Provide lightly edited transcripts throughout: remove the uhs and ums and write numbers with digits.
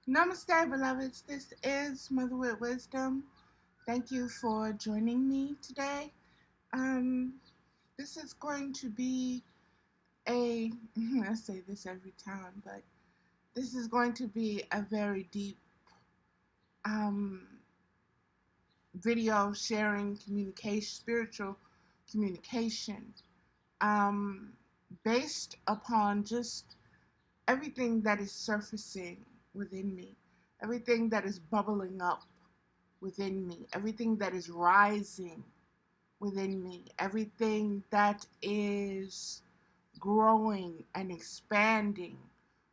Namaste, beloveds. This is Mother with Wisdom. Thank you for joining me today. Um, this is going to be I say this every time, but this is going to be a very deep um, video sharing communication, spiritual communication, um, based upon just everything that is surfacing within me, everything that is bubbling up within me, everything that is rising within me, everything that is growing and expanding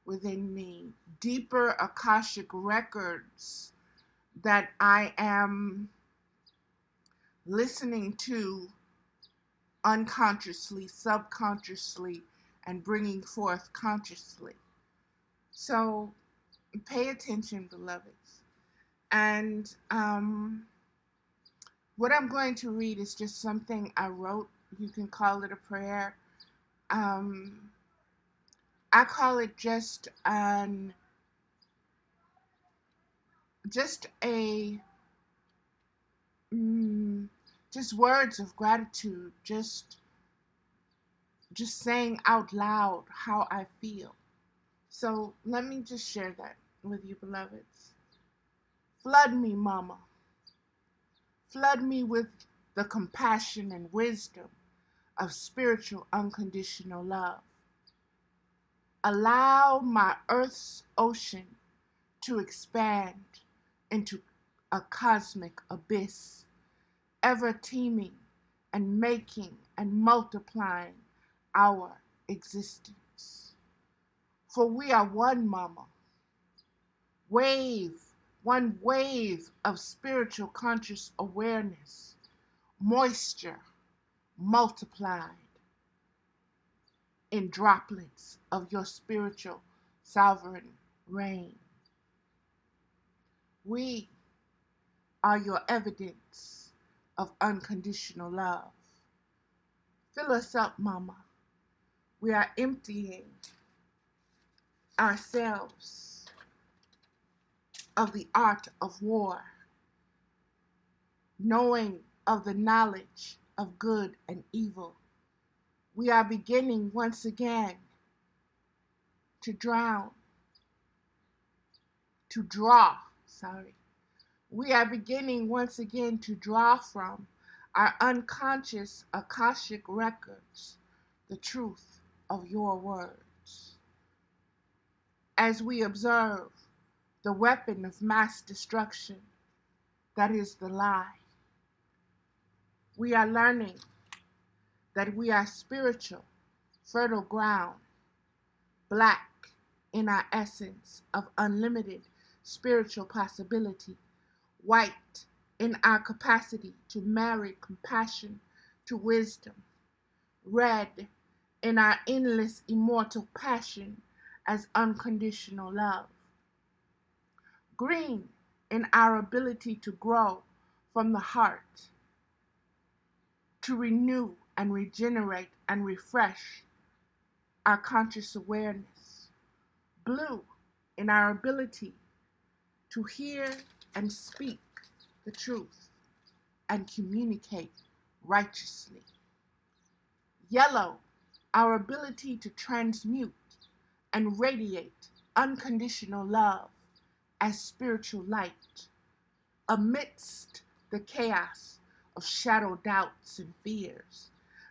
within me, deeper Akashic records that I am listening to unconsciously, subconsciously, and bringing forth consciously. So pay attention, beloveds. And what I'm going to read is just something I wrote. You can call it a prayer. Um, I call it just a mm, just words of gratitude. Just saying out loud how I feel. So let me just share that with you, beloveds. Flood me, Mama. Flood me with the compassion and wisdom of spiritual unconditional love. Allow my earth's ocean to expand into a cosmic abyss, ever teeming and making and multiplying our existence. For we are one, Mama. One wave of spiritual conscious awareness, moisture multiplied in droplets of your spiritual sovereign reign. We are your evidence of unconditional love. Fill us up, Mama. We are emptying ourselves of the art of war, knowing of the knowledge of good and evil. We are beginning once again to draw. We are beginning once again to draw from our unconscious Akashic records the truth of your words. As we observe the weapon of mass destruction that is the lie, we are learning that we are spiritual, fertile ground, black in our essence of unlimited spiritual possibility, white in our capacity to marry compassion to wisdom, red in our endless immortal passion as unconditional love, green in our ability to grow from the heart, to renew and regenerate and refresh our conscious awareness, blue in our ability to hear and speak the truth and communicate righteously, yellow our ability to transmute and radiate unconditional love as spiritual light amidst the chaos of shadow doubts and fears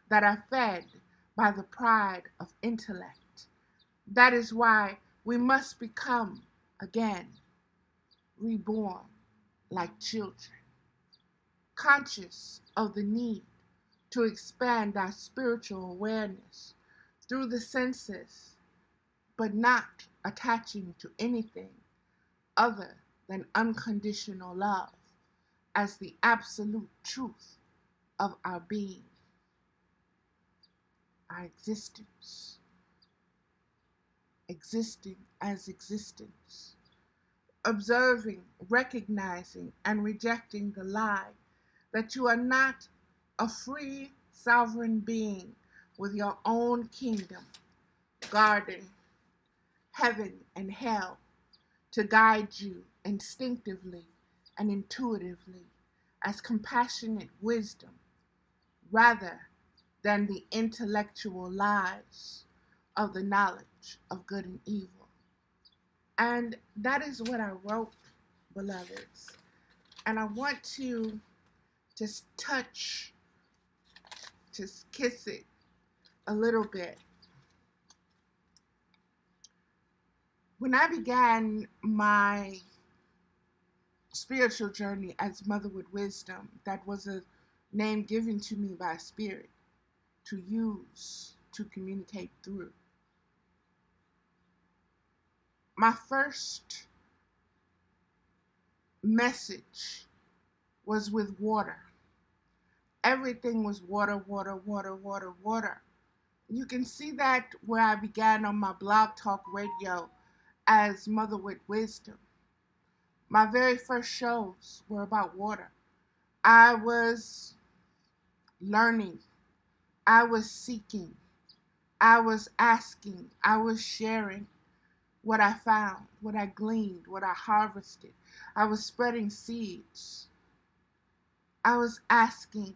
that are fed by the pride of intellect. That is why we must become again reborn like children, conscious of the need to expand our spiritual awareness through the senses, but not attaching to anything other than unconditional love as the absolute truth of our being, our existence, existing as existence, observing, recognizing, and rejecting the lie that you are not a free, sovereign being with your own kingdom, garden, heaven, and hell. to guide you instinctively and intuitively as compassionate wisdom rather than the intellectual lies of the knowledge of good and evil. And that is what I wrote, beloveds. And I want to just touch, just kiss it a little bit. When I began my spiritual journey as Motherhood Wisdom, that was a name given to me by Spirit to use to communicate through. My first message was with water. Everything was water, water, water, water, water. You can see that where I began on my blog talk radio as Motherhood Wisdom. My very first shows were about water. I was learning. I was seeking. I was asking. I was sharing what I found, what I gleaned, what I harvested. I was spreading seeds. I was asking.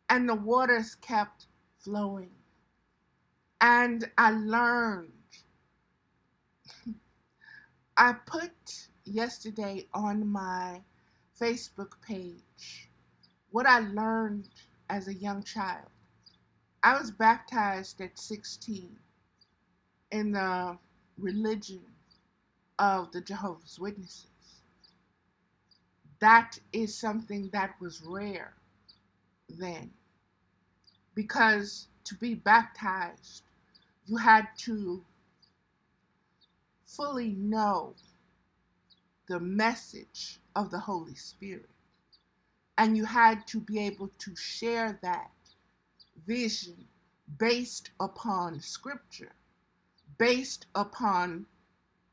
And the waters kept flowing. And I learned. I put yesterday on my Facebook page what I learned as a young child. I was baptized at 16 in the religion of the Jehovah's Witnesses. That is something that was rare then, because to be baptized, you had to fully know the message of the Holy Spirit. And you had to be able to share that vision based upon scripture, based upon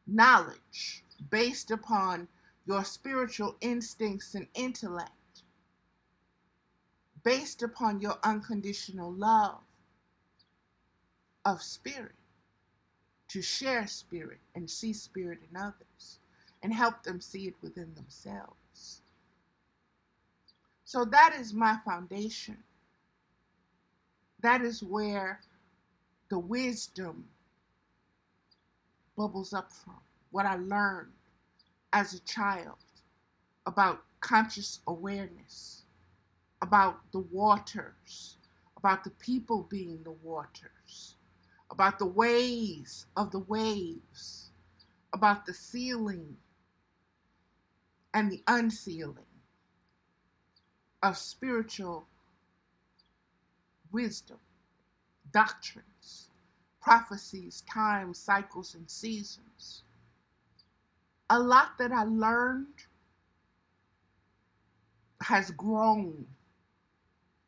knowledge, based upon your spiritual instincts and intellect, based upon your unconditional love of spirit, to share spirit and see spirit in others and help them see it within themselves. So that is my foundation. That is where the wisdom bubbles up from. What I learned as a child about conscious awareness, about the waters, about the people being the waters, about the ways of the waves, about the sealing and the unsealing of spiritual wisdom, doctrines, prophecies, times, cycles, and seasons. A lot that I learned has grown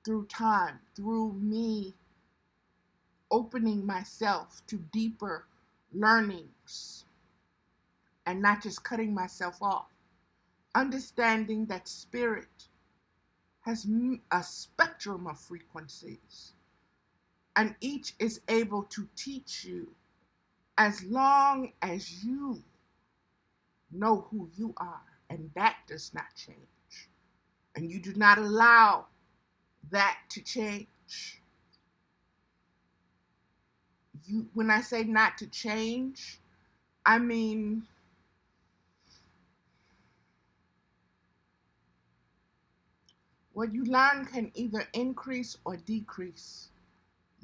through time, through me opening myself to deeper learnings and not just cutting myself off. Understanding that spirit has a spectrum of frequencies, and each is able to teach you as long as you know who you are, and that does not change. And you do not allow that to change. When I say not to change, I mean what you learn can either increase or decrease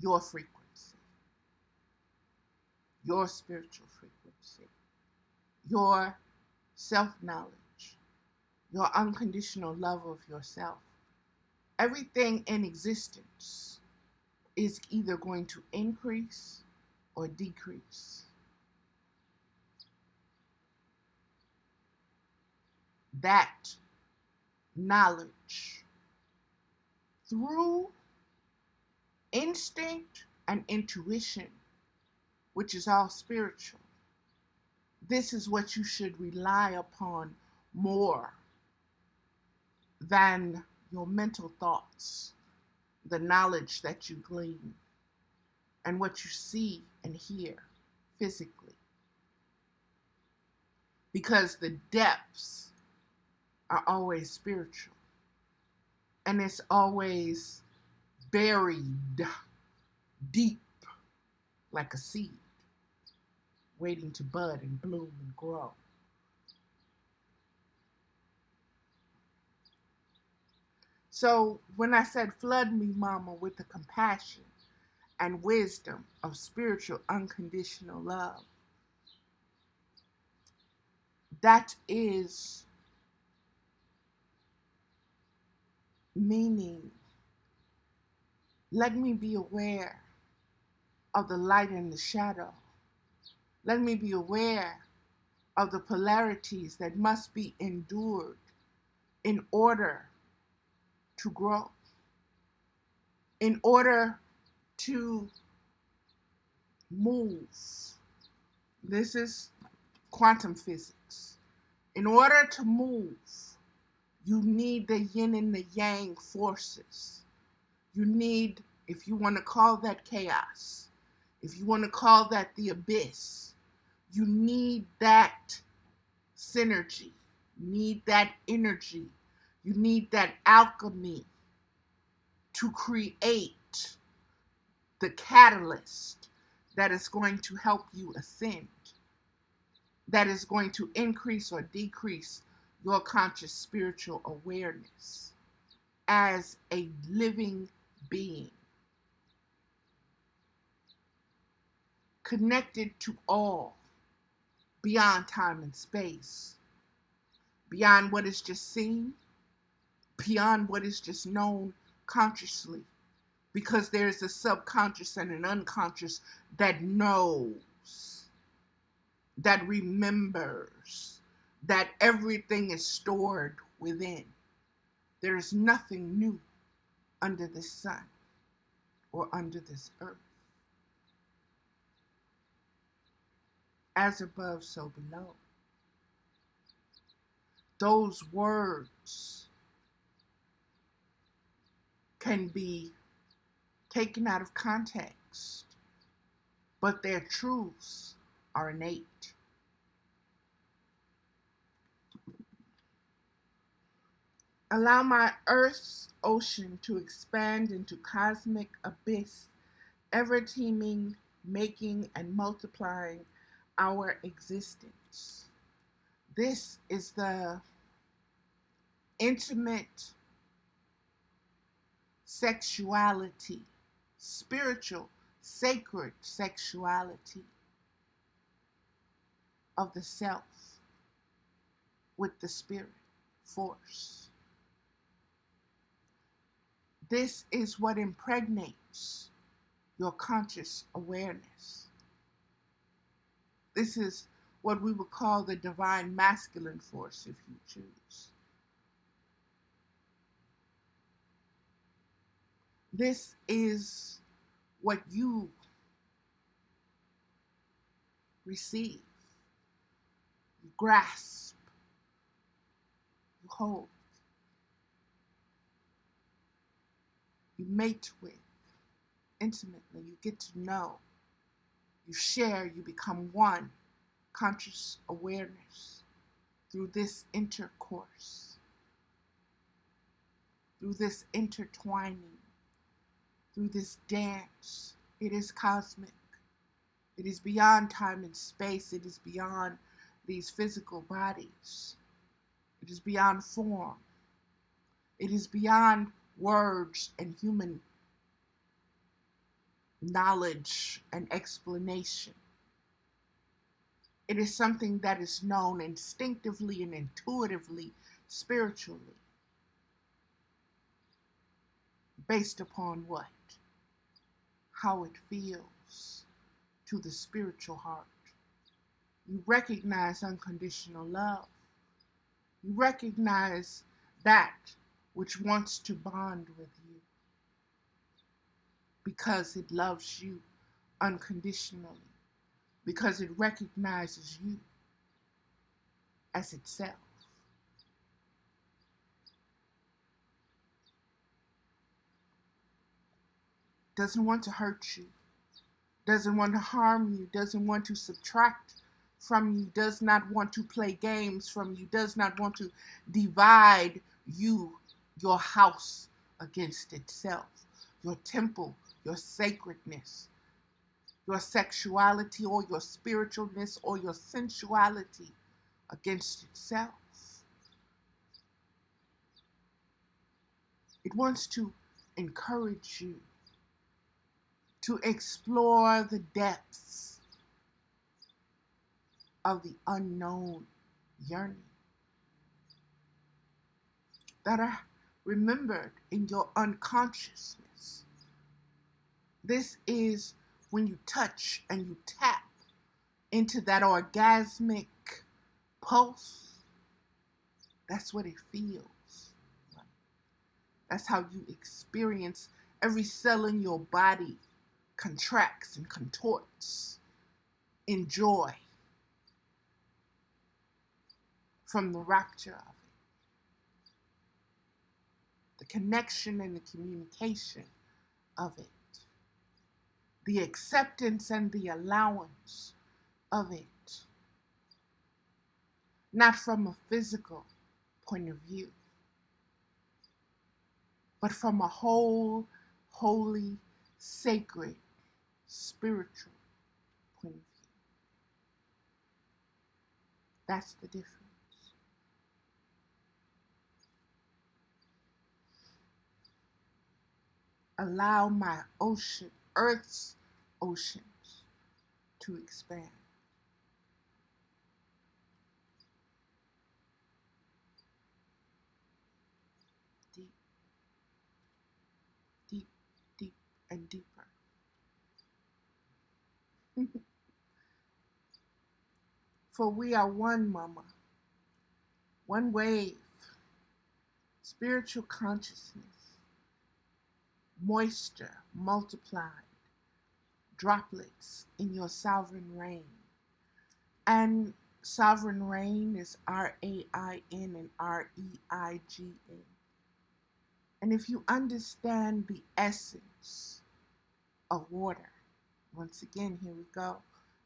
your frequency, your spiritual frequency, your self-knowledge, your unconditional love of yourself. Everything in existence is either going to increase or decrease. That knowledge through instinct and intuition, which is all spiritual. This is what you should rely upon more than your mental thoughts, the knowledge that you glean, and what you see and hear physically. because the depths are always spiritual, and it's always buried deep like a seed, waiting to bud and bloom and grow. So when I said, flood me, Mama, with the compassion and wisdom of spiritual unconditional love, that is meaning, let me be aware of the light and the shadow. Let me be aware of the polarities that must be endured in order to grow, in order to move. This is quantum physics. In order to move, you need the yin and the yang forces. You need, if you want to call that chaos, if you want to call that the abyss, you need that synergy. You need that energy. You need that alchemy to create the catalyst that is going to help you ascend, that is going to increase or decrease your conscious spiritual awareness as a living being, connected to all, beyond time and space, beyond what is just seen, beyond what is just known consciously, because there's a subconscious and an unconscious that knows, that remembers, that everything is stored within. There is nothing new under the sun or under this earth. As above, so below. Those words can be taken out of context, but their truths are innate. Allow my earth's ocean to expand into cosmic abyss, ever teeming, making and multiplying our existence. This is the intimate sexuality, spiritual, sacred sexuality of the self with the spirit force. This is what impregnates your conscious awareness. This is what we would call the divine masculine force, if you choose. This is what you receive, you grasp, you hold, you mate with intimately, you get to know, you share, you become one conscious awareness through this intercourse, through this intertwining, through this dance. It is cosmic. It is beyond time and space. It is beyond these physical bodies. It is beyond form. It is beyond words and human knowledge and explanation. It is something that is known instinctively and intuitively, spiritually. Based upon what? How it feels to the spiritual heart. You recognize unconditional love. You recognize that which wants to bond with you because it loves you unconditionally, because it recognizes you as itself. Doesn't want to hurt you, doesn't want to harm you, doesn't want to subtract from you does not want to play games, from you does not want to divide your house against itself, your temple, your sacredness, your sexuality or your spiritualness or your sensuality against itself. It wants to encourage you to explore the depths of the unknown yearning that are remembered in your unconsciousness. This is when you touch and you tap into that orgasmic pulse. That's what it feels. That's how you experience every cell in your body contracts and contorts in joy from the rapture of it. The connection and the communication of it. The acceptance and the allowance of it. Not from a physical point of view, but from a whole, holy, sacred, spiritual point of view. That's the difference. Allow my ocean, Earth's oceans, to expand. Deep, deep, deep, and deeper. For we are one, Mama, one wave, spiritual consciousness, moisture multiplied, droplets in your sovereign rain. And sovereign rain is RAIN and REIGN. And if you understand the essence of water, once again, here we go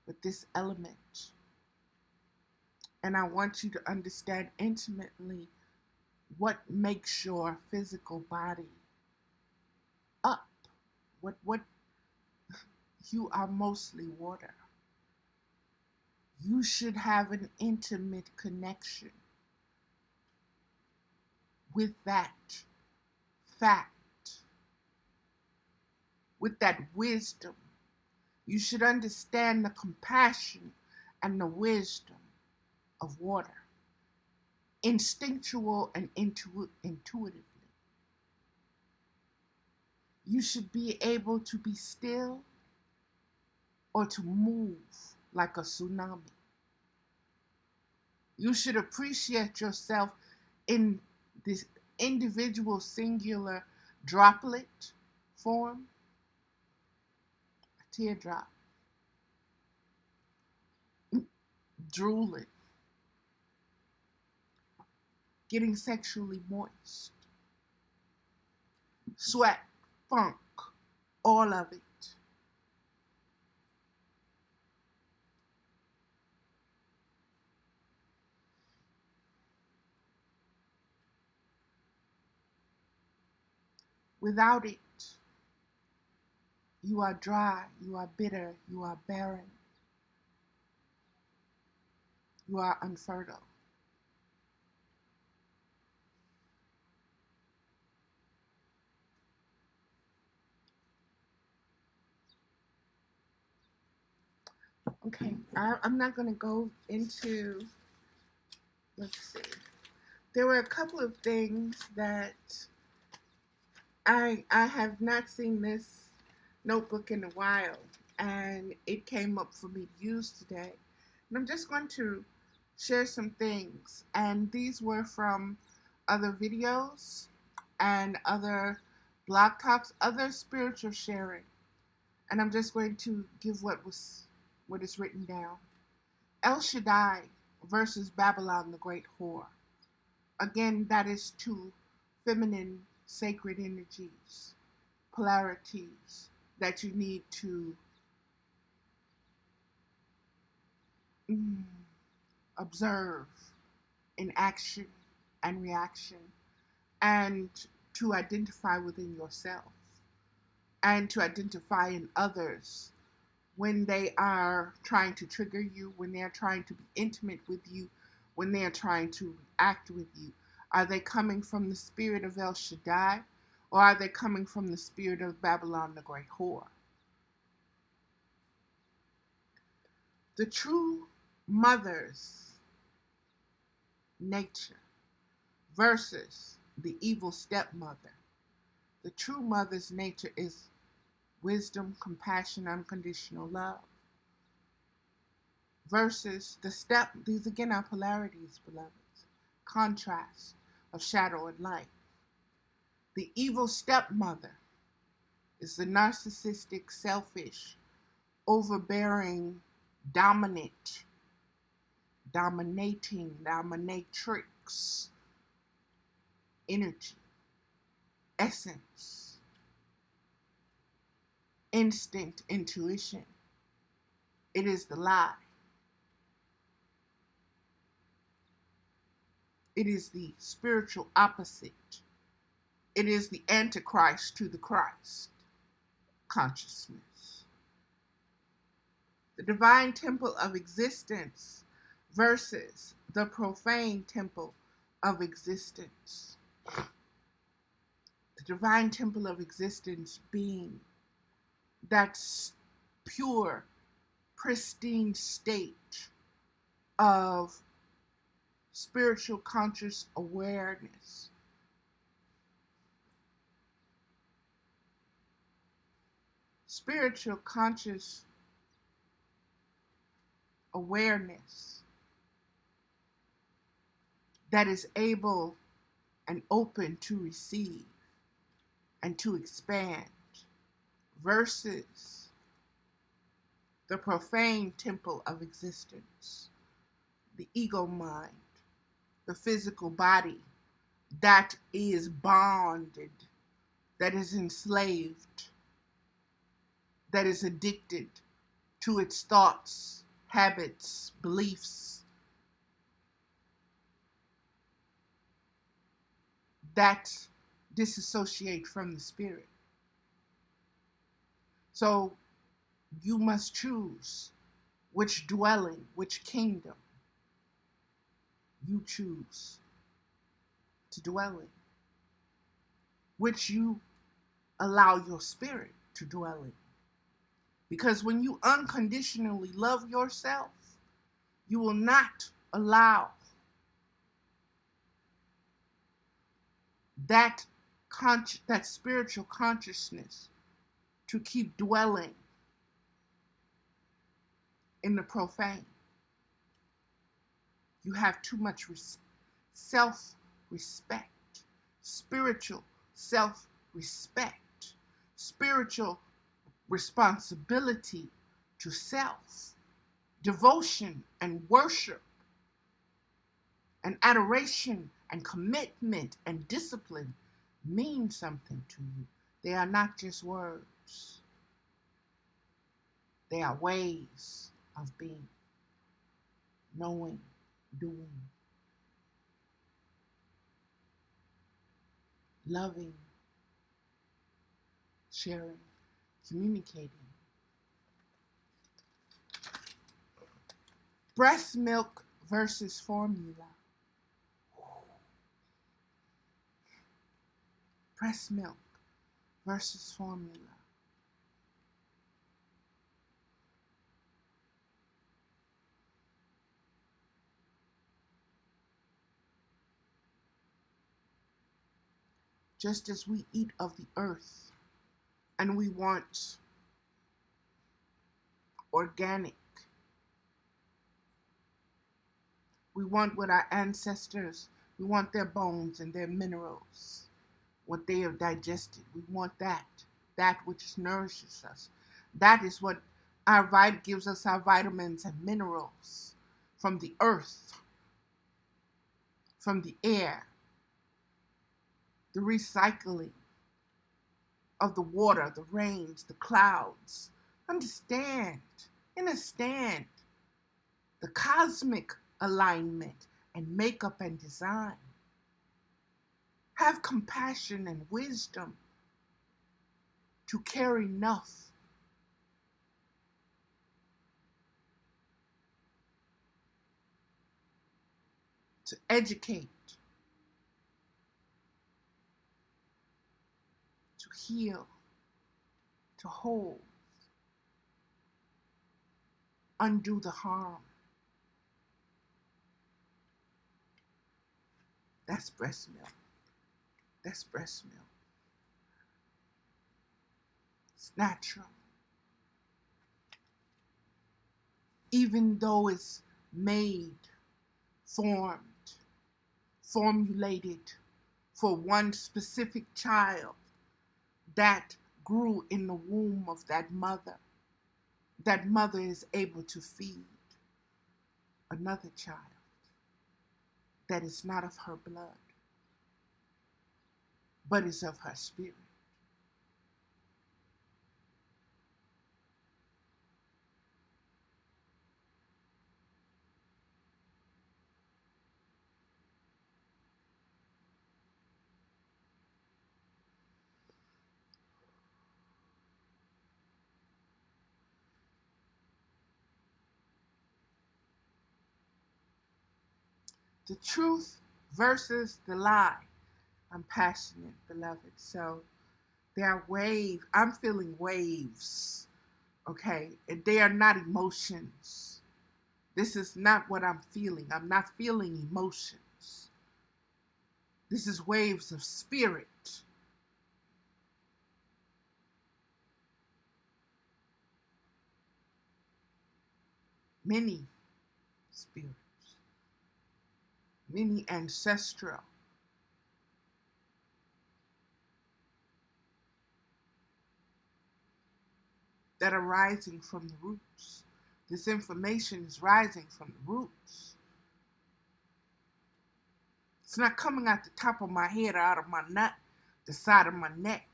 with this element. And I want you to understand intimately what makes your physical body up. What you are mostly water. You should have an intimate connection with that fact, with that wisdom. You should understand the compassion and the wisdom of water, instinctual and intuitively. You should be able to be still or to move like a tsunami. You should appreciate yourself in this individual singular droplet form, a teardrop, drooling, getting sexually moist, sweat, funk, all of it. Without it, you are dry, you are bitter, you are barren, you are unfertile. Okay, I'm not going to go into, let's see. There were a couple of things that I have not seen this notebook in a while, and it came up for me to use today. And I'm just going to share some things. And these were from other videos and other blog talks, other spiritual sharing. And I'm just going to give what is written down. El Shaddai versus Babylon the Great Whore. Again, that is two feminine sacred energies, polarities that you need to mm, observe in action and reaction, and to identify within yourself and to identify in others when they are trying to trigger you, when they are trying to be intimate with you, when they are trying to act with you. Are they coming from the spirit of El Shaddai, or are they coming from the spirit of Babylon the Great Whore? The true mother's nature versus the evil stepmother. The true mother's nature is wisdom, compassion, unconditional love. Versus these again are polarities, beloveds, contrasts of shadow and light. The evil stepmother is the narcissistic, selfish, overbearing, dominatrix energy, essence, instinct, intuition. It is the lie. It is the spiritual opposite. It is the Antichrist to the Christ consciousness. The divine temple of existence versus the profane temple of existence. The divine temple of existence being that pure, pristine state of spiritual conscious awareness. Spiritual conscious awareness that is able and open to receive and to expand versus the profane temple of existence, the ego mind, the physical body that is bonded, that is enslaved, that is addicted to its thoughts, habits, beliefs, that disassociate from the spirit. So you must choose which dwelling, which kingdom you choose to dwell in, which you allow your spirit to dwell in. Because when you unconditionally love yourself, you will not allow that spiritual consciousness to keep dwelling in the profane. You have too much self-respect, spiritual self-respect, spiritual responsibility to self, devotion and worship and adoration and commitment and discipline mean something to you. They are not just words. They are ways of being, knowing, doing, loving, sharing, communicating. Breast milk versus formula. Breast milk versus formula. Just as we eat of the earth and we want organic, we want what our ancestors, we want their bones and their minerals, what they have digested. We want that which nourishes us. That is what gives us our vitamins and minerals from the earth, from the air, the recycling of the water, the rains, the clouds. Understand the cosmic alignment and makeup and design. Have compassion and wisdom to care enough to educate, to heal, to hold, undo the harm. That's breast milk. That's breast milk. It's natural. Even though it's made, formed, formulated for one specific child that grew in the womb of that mother is able to feed another child that is not of her blood, but is of her spirit. The truth versus the lie. I'm passionate, beloved. So there are waves. I'm feeling waves, okay? And they are not emotions. This is not what I'm feeling. I'm not feeling emotions. This is waves of spirit. Many spirits, many ancestral, that are rising from the roots. This information is rising from the roots. It's not coming out the top of my head or out of my nut, the side of my neck.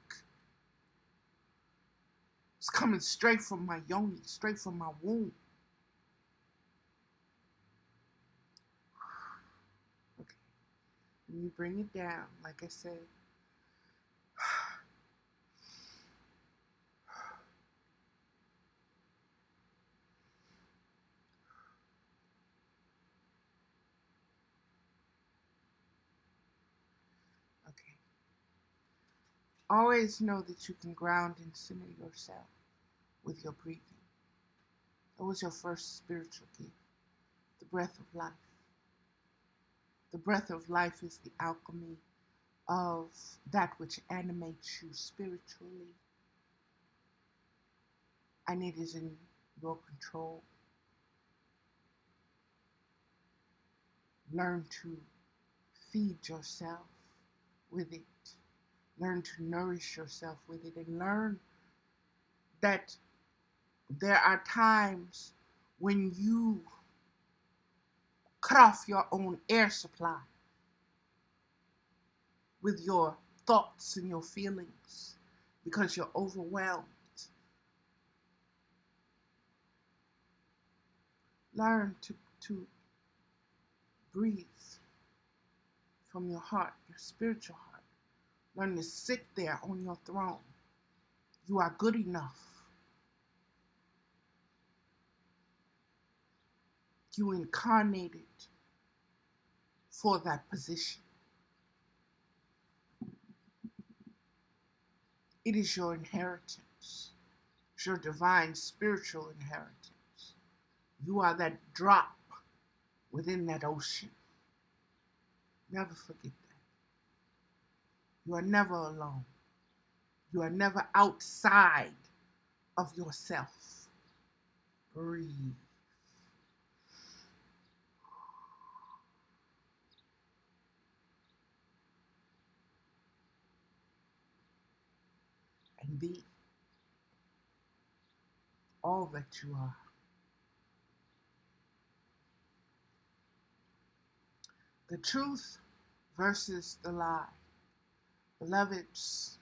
It's coming straight from my yoni, straight from my womb. Okay, let me bring it down, like I said. Okay. Always know that you can ground and center yourself with your breathing. That was your first spiritual gift, the breath of life. The breath of life is the alchemy of that which animates you spiritually, and it is in your control. Learn to feed yourself with it. Learn to nourish yourself with it, and learn that there are times when you cut off your own air supply with your thoughts and your feelings because you're overwhelmed. Learn to breathe from your heart, your spiritual heart. Learn to sit there on your throne. You are good enough. You incarnated for that position. It is your inheritance. It's your divine spiritual inheritance. You are that drop within that ocean. Never forget that. You are never alone. You are never outside of yourself. Breathe. And be all that you are. The truth versus the lie. Beloveds,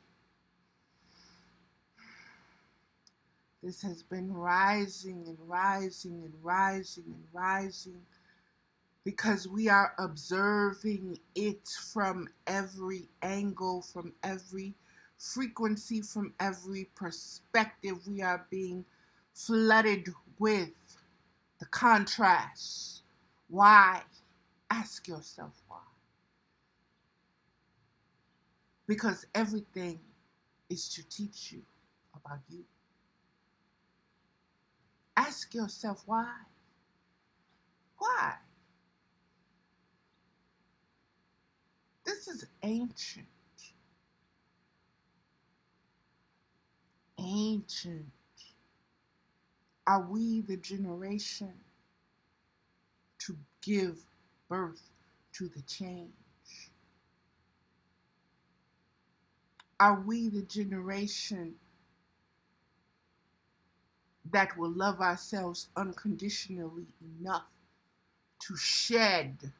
This has been rising and rising and rising and rising because we are observing it from every angle, from every frequency, from every perspective. We are being flooded with the contrast. Why? Ask yourself why. Because everything is to teach you about you. Ask yourself why. Why? This is ancient. Ancient. Are we the generation to give birth to the change? Are we the generation that will love ourselves unconditionally enough to shed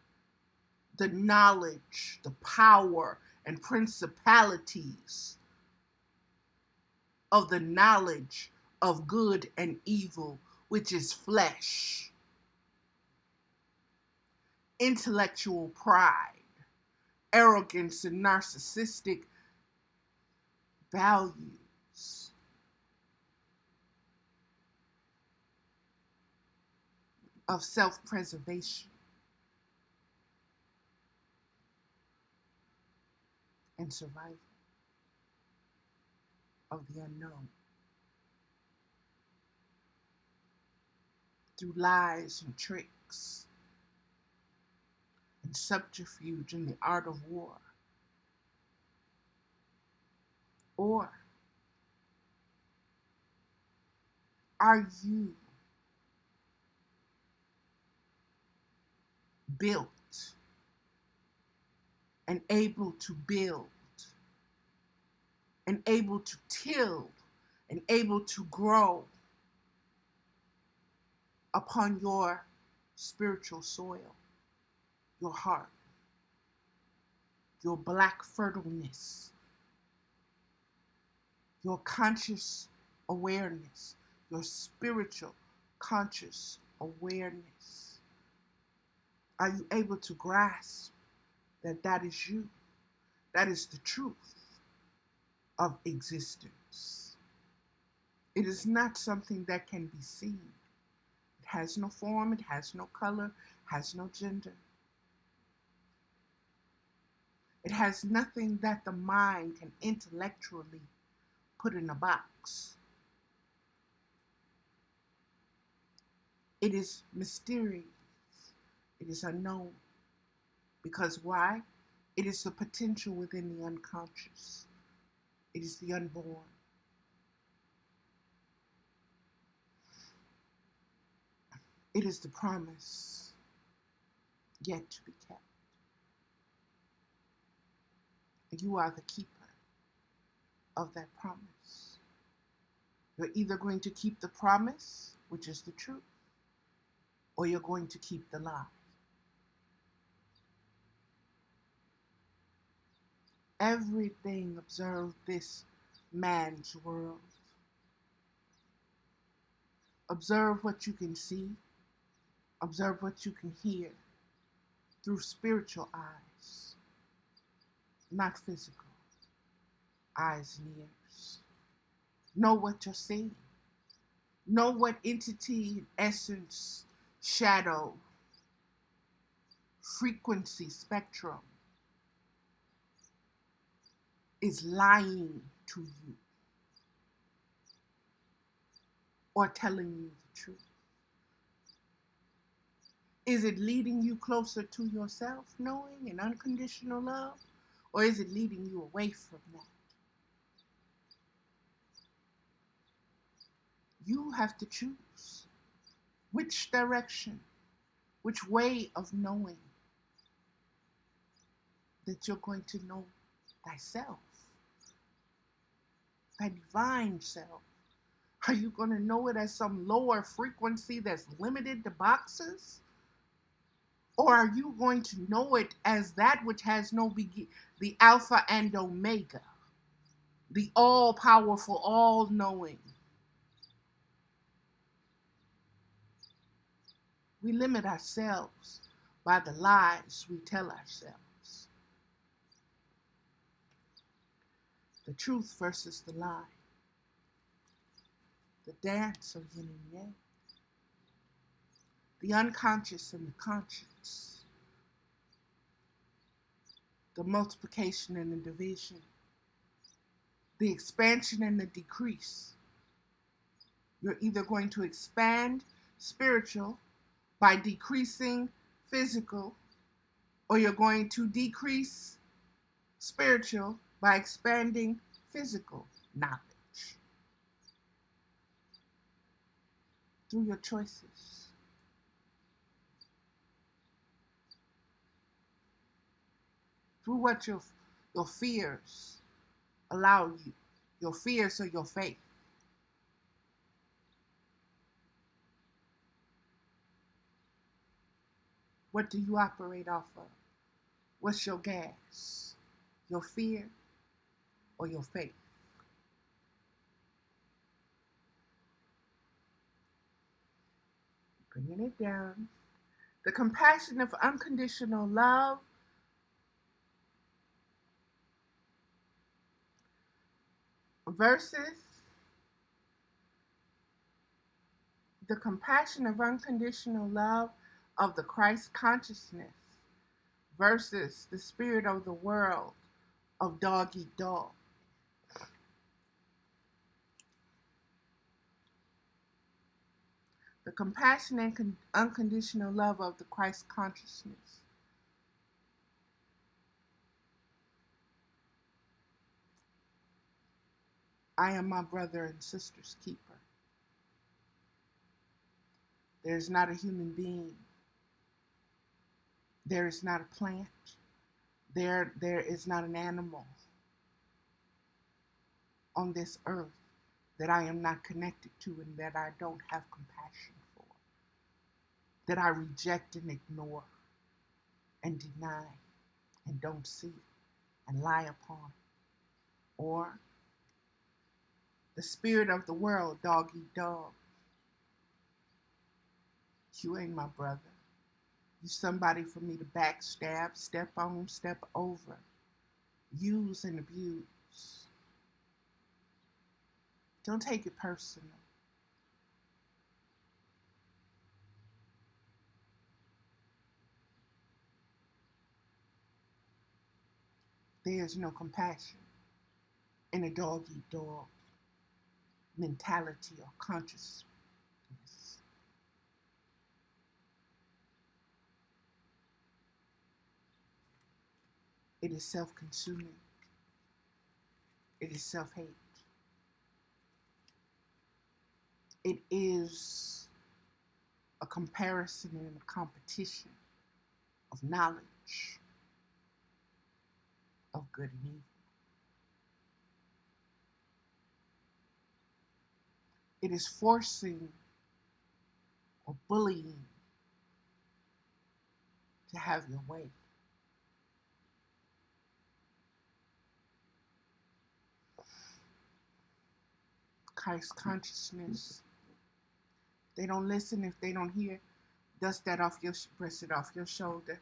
the knowledge, the power, and principalities of the knowledge of good and evil, which is flesh, intellectual pride, arrogance, and narcissistic values? Of self-preservation and survival of the unknown through lies and tricks and subterfuge in the art of war? Or are you built and able to build and able to till and able to grow upon your spiritual soil, your heart, your black fertileness, your conscious awareness, your spiritual conscious awareness? Are you able to grasp that that is you? That is the truth of existence. It is not something that can be seen. It has no form, it has no color, has no gender. It has nothing that the mind can intellectually put in a box. It is mysterious. It is unknown. Because why? It is the potential within the unconscious. It is the unborn. It is the promise yet to be kept. You are the keeper of that promise. You're either going to keep the promise, which is the truth, or you're going to keep the lie. Everything observe this man's world. Observe what you can see. Observe what you can hear through spiritual eyes, not physical eyes and ears. Know what you're seeing. Know what entity, essence, shadow, frequency, spectrum is lying to you or telling you the truth. Is it leading you closer to yourself, knowing and unconditional love, or is it leading you away from that? You have to choose which direction, which way of knowing that you're going to know thyself, thy divine self. Are you going to know it as some lower frequency that's limited to boxes? Or are you going to know it as that which has no beginning, the Alpha and Omega, the all-powerful, all-knowing, We limit ourselves by the lies we tell ourselves. The truth versus the lie. The dance of yin and yang. The unconscious and the conscious. The multiplication and the division. The expansion and the decrease. You're either going to expand spiritual by decreasing physical, or you're going to decrease spiritual by expanding physical knowledge through your choices. Through what your fears allow you. Your fears or your faith. What do you operate off of? What's your gas? Your fear or your faith? Bringing it down. The compassion of unconditional love versus the compassion of unconditional love of the Christ consciousness versus the spirit of the world of dog eat dog. The compassion and unconditional love of the Christ consciousness. I am my brother and sister's keeper. There is not a human being. There is not a plant. There is not an animal on this earth that I am not connected to and that I don't have compassion for, that I reject and ignore and deny and don't see and lie upon. Or the spirit of the world, dog eat dog. You ain't my brother. You somebody for me to backstab, step on, step over, use and abuse. Don't take it personal. There is no compassion in a dog eat dog mentality or consciousness. It is self-consuming. It is self-hate. It is a comparison and a competition of knowledge of good and evil. It is forcing or bullying to have your way. Christ consciousness. They don't listen if they don't hear. Dust that off your, press it off your shoulder.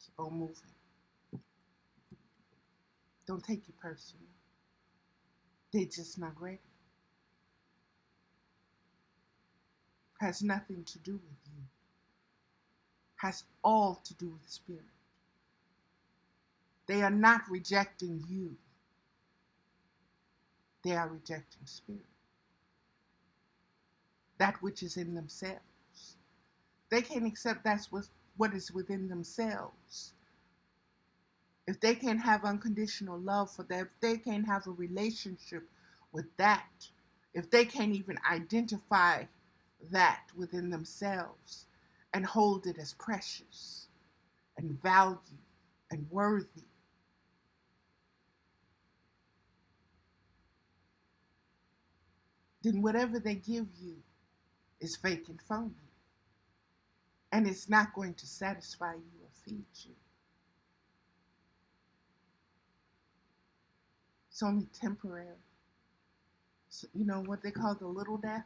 Keep on moving. Don't take it personal. They're just not ready. Has nothing to do with you. Has all to do with spirit. They are not rejecting you. They are rejecting spirit. That which is in themselves. They can't accept that's what is within themselves. If they can't have unconditional love for that, if they can't have a relationship with that, if they can't even identify that within themselves and hold it as precious and value and worthy, then whatever they give you is fake and phony. And it's not going to satisfy you or feed you. It's only temporary. So, you know what they call the little death?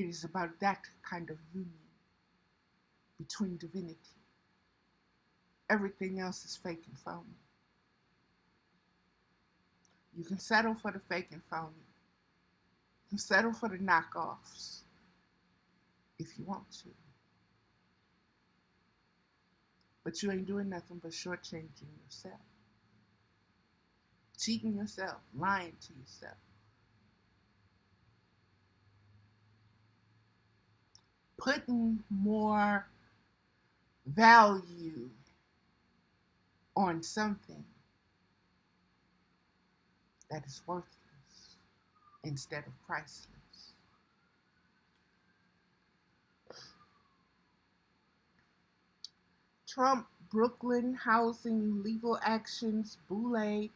It is about that kind of union between divinity. Everything else is fake and phony. You can settle for the fake and phony. You can settle for the knockoffs if you want to. But you ain't doing nothing but shortchanging yourself. Cheating yourself, lying to yourself. Putting more value on something that is worthless instead of priceless. Trump, Brooklyn, housing, legal actions, Boule,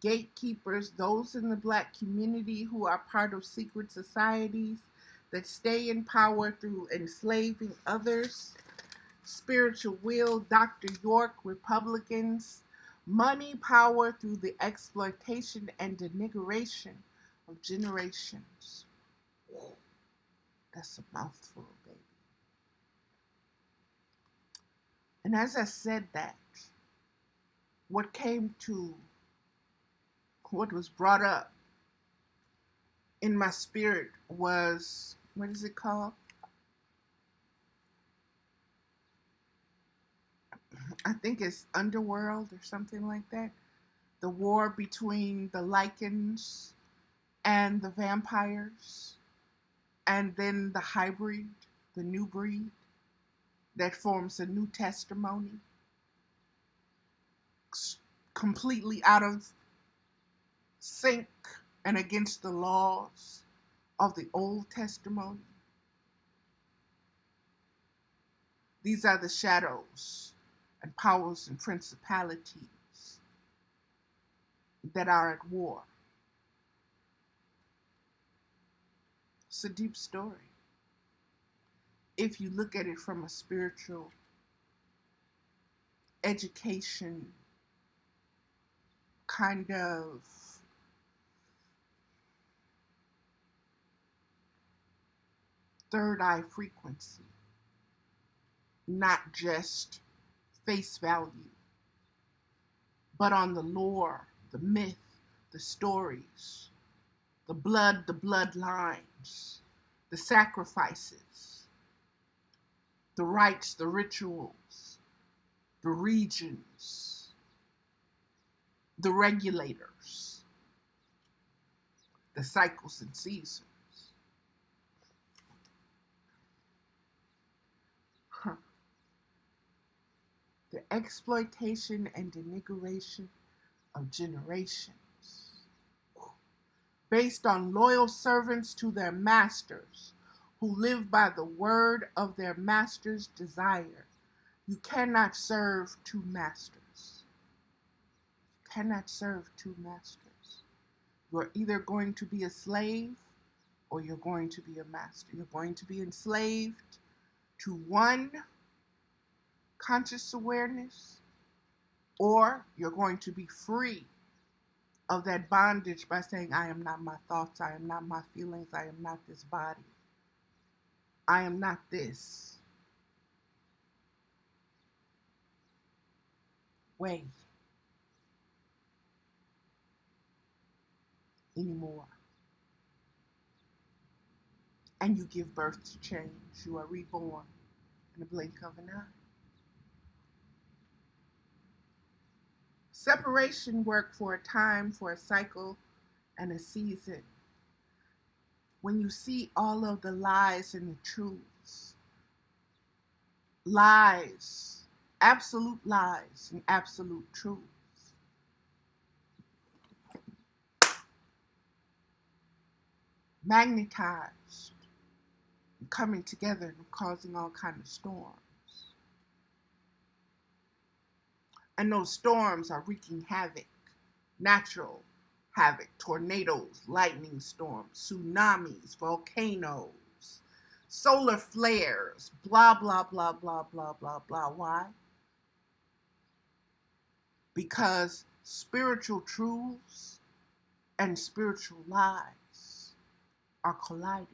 gatekeepers, those in the Black community who are part of secret societies that stay in power through enslaving others, spiritual will, Dr. York, Republicans, money, power through the exploitation and denigration of generations. That's a mouthful, baby. And as I said that, what was brought up in my spirit was, what is it called? I think it's Underworld or something like that. The war between the Lycans and the vampires, and then the hybrid, the new breed that forms a new testimony, completely out of sync and against the laws of the Old Testimony. These are the shadows and powers and principalities that are at war. It's a deep story. If you look at it from a spiritual education kind of third eye frequency, not just face value, but on the lore, the myth, the stories, the bloodlines, the sacrifices, the rites, the rituals, the regions, the regulators, the cycles and seasons. The exploitation and denigration of generations, based on loyal servants to their masters who live by the word of their master's desire. You cannot serve two masters. You cannot serve two masters. You're either going to be a slave or you're going to be a master. You're going to be enslaved to one conscious awareness, or you're going to be free of that bondage by saying, I am not my thoughts, I am not my feelings, I am not this body. I am not this way anymore. And you give birth to change. You are reborn in the blink of an eye. Separation work for a time, for a cycle, and a season. When you see all of the lies and the truths, lies, absolute lies and absolute truths, magnetized and coming together and causing all kinds of storms. And those storms are wreaking havoc, natural havoc, tornadoes, lightning storms, tsunamis, volcanoes, solar flares, blah, blah, blah, blah, blah, blah, blah. Why? Because spiritual truths and spiritual lies are colliding.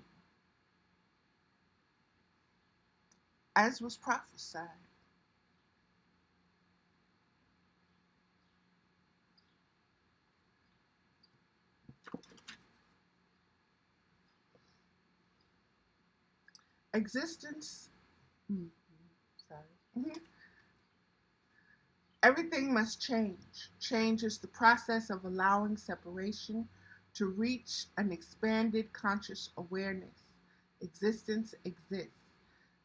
as was prophesied. Existence, mm, sorry. Everything must change. Change is the process of allowing separation to reach an expanded conscious awareness. Existence exists.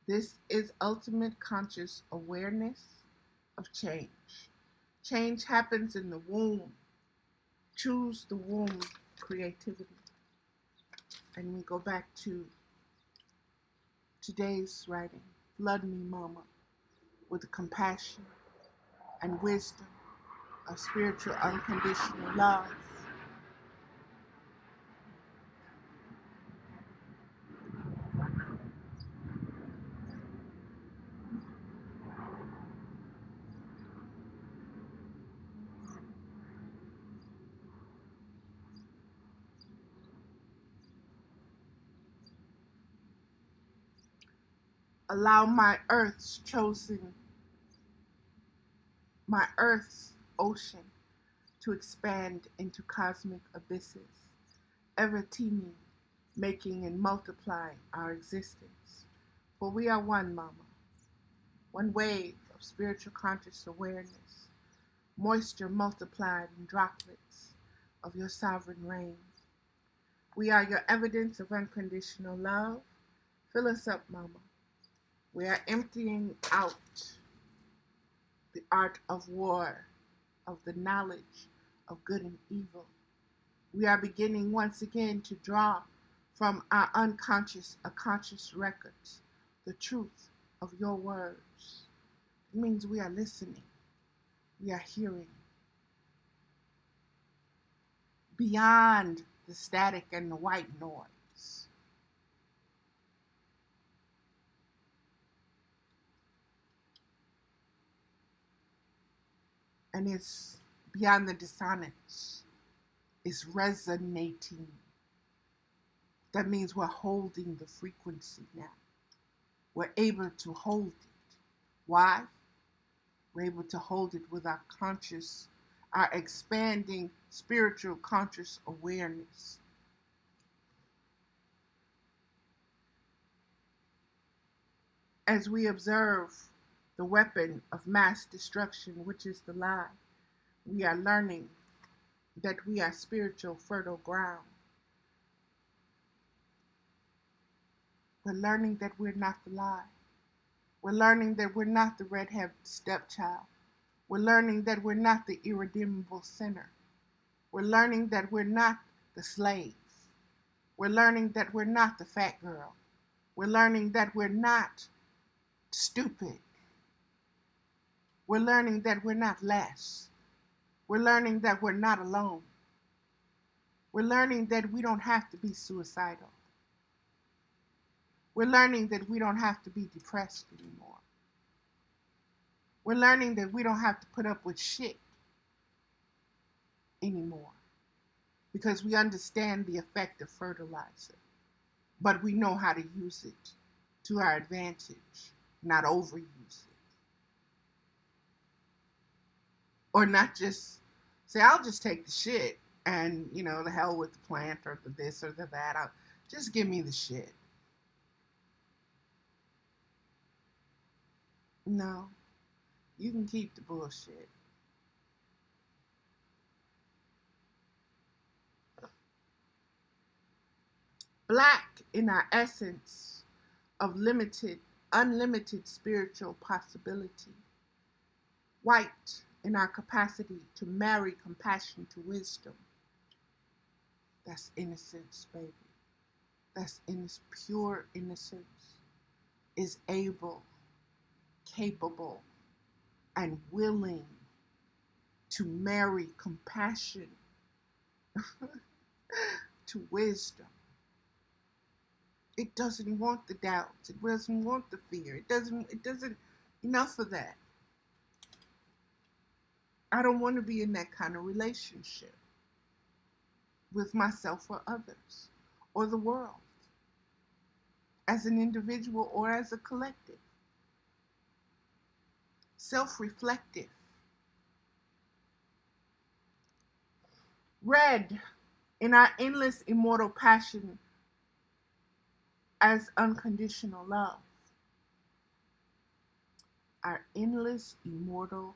This is ultimate conscious awareness of change. Change happens in the womb. Choose the womb creativity. And we go back to today's writing. Flood me, Mama, with compassion and wisdom of spiritual unconditional love. Allow my Earth's ocean to expand into cosmic abysses, ever teeming, making and multiplying our existence. For we are one, Mama, one wave of spiritual conscious awareness, moisture multiplied in droplets of your sovereign rain. We are your evidence of unconditional love. Fill us up, Mama. We are emptying out the art of war, of the knowledge of good and evil. We are beginning once again to draw from our unconscious Akashic Records the truth of your words. It means we are listening, we are hearing. Beyond the static and the white noise. And it's beyond the dissonance. It's resonating. That means we're holding the frequency now. We're able to hold it. Why? We're able to hold it with our conscious, our expanding spiritual conscious awareness. As we observe the weapon of mass destruction, which is the lie, we are learning that we are spiritual fertile ground. We're learning that we're not the lie. We're learning that we're not the red-headed stepchild. We're learning that we're not the irredeemable sinner. We're learning that we're not the slave. We're learning that we're not the fat girl. We're learning that we're not stupid. We're learning that we're not less. We're learning that we're not alone. We're learning that we don't have to be suicidal. We're learning that we don't have to be depressed anymore. We're learning that we don't have to put up with shit anymore because we understand the effect of fertilizer, but we know how to use it to our advantage, not overuse it. Or not just say, I'll just take the shit and, the hell with the plant or the this or the that. Just give me the shit. No, you can keep the bullshit. Black in our essence of unlimited spiritual possibility. White in our capacity to marry compassion to wisdom. That's innocence, baby. That's pure innocence. Is able, capable, and willing to marry compassion to wisdom. It doesn't want the doubts. It doesn't want the fear. It doesn't, enough of that. I don't want to be in that kind of relationship with myself or others or the world as an individual or as a collective. self-reflective. Red, in our endless immortal passion as unconditional love. Our endless immortal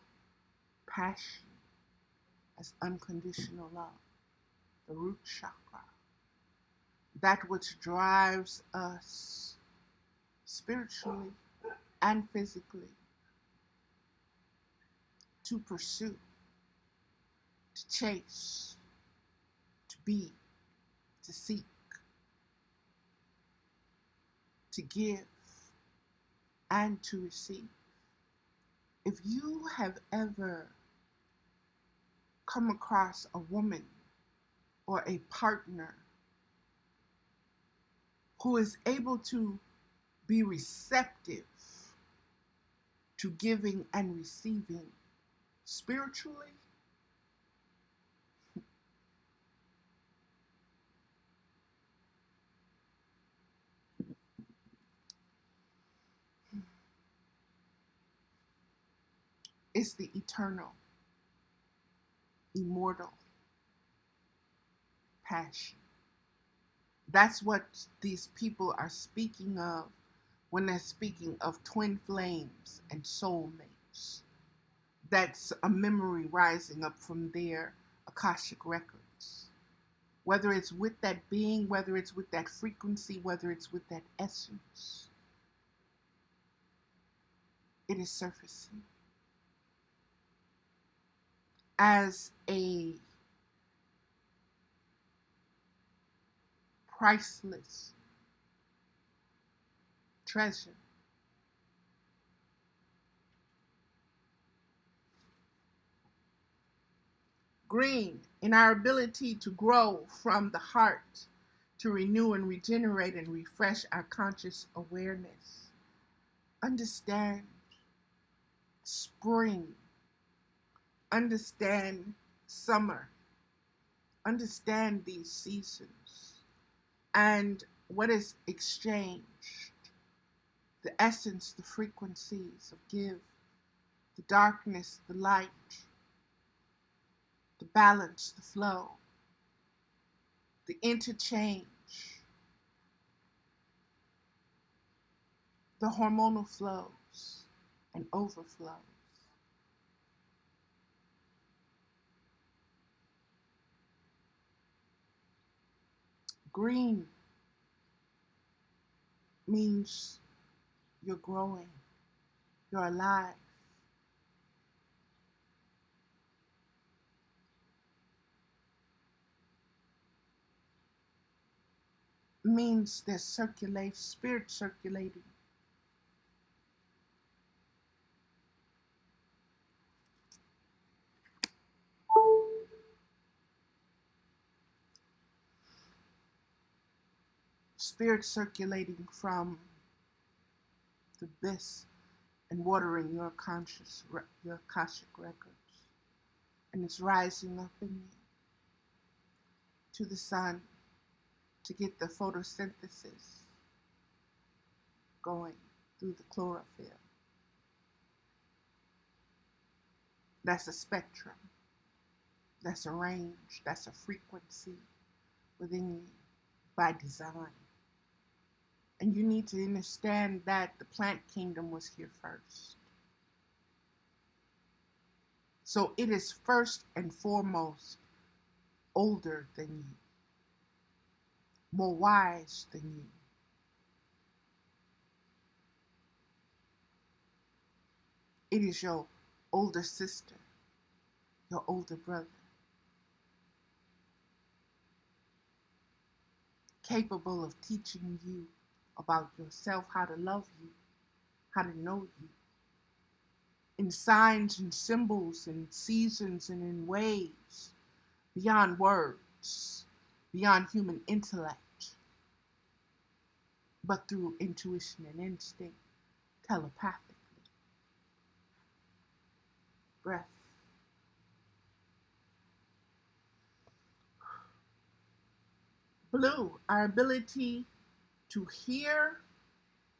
passion as unconditional love. The root chakra. That which drives us spiritually and physically to pursue, to chase, to be, to seek, to give, and to receive. If you have ever come across a woman or a partner who is able to be receptive to giving and receiving spiritually, it's the eternal, immortal passion. That's what these people are speaking of when they're speaking of twin flames and soulmates. That's a memory rising up from their Akashic Records. Whether it's with that being, whether it's with that frequency, whether it's with that essence, it is surfacing as a priceless treasure. Green, in our ability to grow from the heart, to renew and regenerate and refresh our conscious awareness. Understand spring. Understand summer. Understand these seasons and what is exchanged. The essence, the frequencies of give, the darkness, the light, the balance, the flow, the interchange, the hormonal flows and overflows. Green means you're growing, you're alive. Means there's circulation, spirit circulating. Spirit circulating from the abyss and watering your conscious, your Akashic Records. And it's rising up in you to the sun to get the photosynthesis going through the chlorophyll. That's a spectrum. That's a range. That's a frequency within you by design. And you need to understand that the plant kingdom was here first. So it is first and foremost older than you, more wise than you. It is your older sister, your older brother, capable of teaching you about yourself, how to love you, how to know you, in signs and symbols and seasons and in ways beyond words, beyond human intellect, but through intuition and instinct, telepathically. Breath. Blue, our ability to hear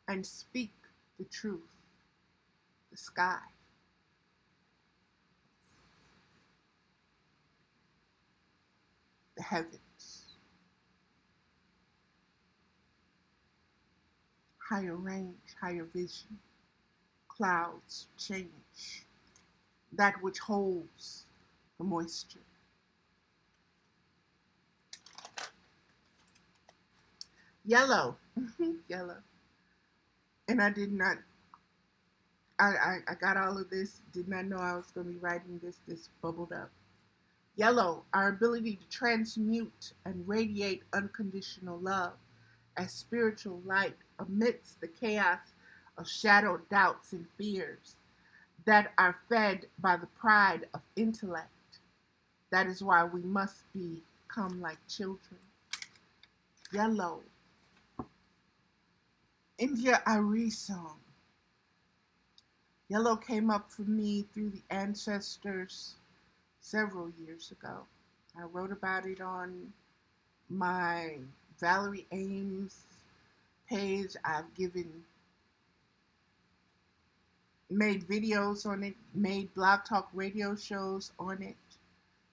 and speak the truth, the sky. the heavens, higher range, higher vision, clouds change, that which holds the moisture. Yellow, yellow. And I did not, I got all of this, did not know I was going to be writing this bubbled up. Yellow, our ability to transmute and radiate unconditional love as spiritual light amidst the chaos of shadow doubts and fears that are fed by the pride of intellect. That is why we must become like children. Yellow, India Ari song. Yellow came up for me through the ancestors several years ago. I wrote about it on my Valerie Ames page. I've made videos on it, made blog talk radio shows on it.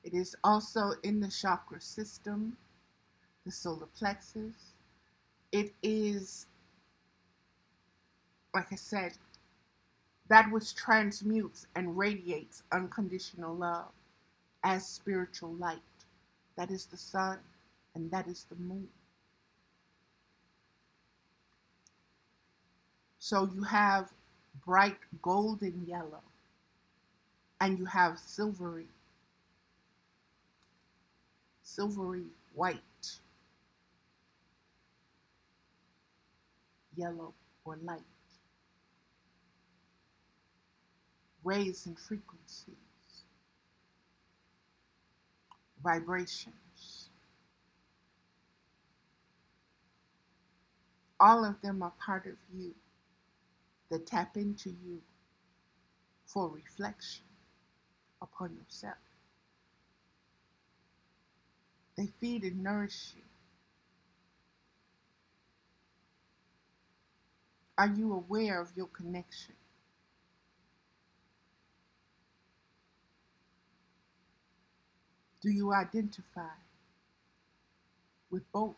It is also in the chakra system, the solar plexus. It is, like I said, that which transmutes and radiates unconditional love as spiritual light. That is the sun and that is the moon. So you have bright golden yellow and you have silvery white, yellow or light, rays and frequencies, vibrations. All of them are part of you that tap into you for reflection upon yourself. They feed and nourish you. Are you aware of your connection? Do you identify with both?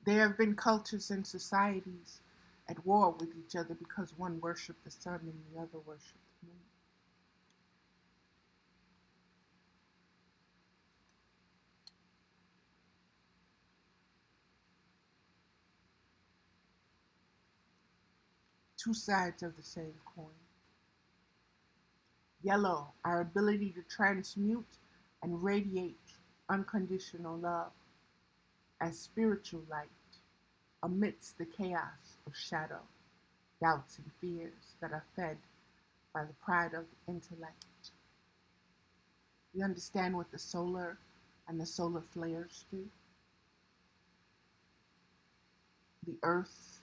There have been cultures and societies at war with each other because one worshiped the sun and the other worshiped the moon. Two sides of the same coin. Yellow, our ability to transmute and radiate unconditional love as spiritual light amidst the chaos of shadow, doubts, and fears that are fed by the pride of the intellect. We understand what the solar and the solar flares do. The earth,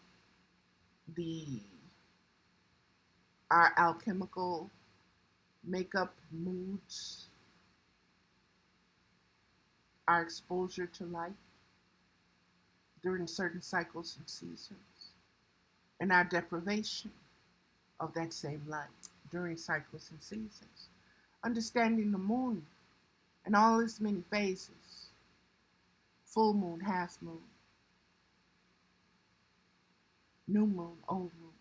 our alchemical makeup, moods, our exposure to light during certain cycles and seasons, and our deprivation of that same light during cycles and seasons. Understanding the moon and all its many phases, full moon, half moon, new moon, old moon.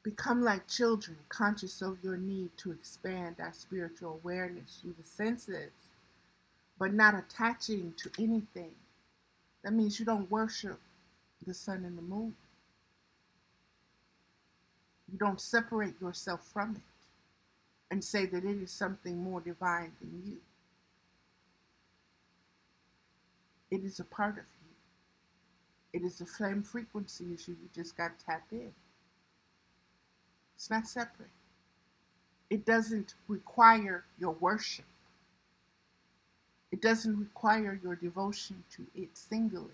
Become like children, conscious of your need to expand our spiritual awareness through the senses, but not attaching to anything. That means you don't worship the sun and the moon. You don't separate yourself from it and say that it is something more divine than you. It is a part of you. It is the same frequency as you. You just got to tap in. It's not separate. It doesn't require your worship. It doesn't require your devotion to it singly.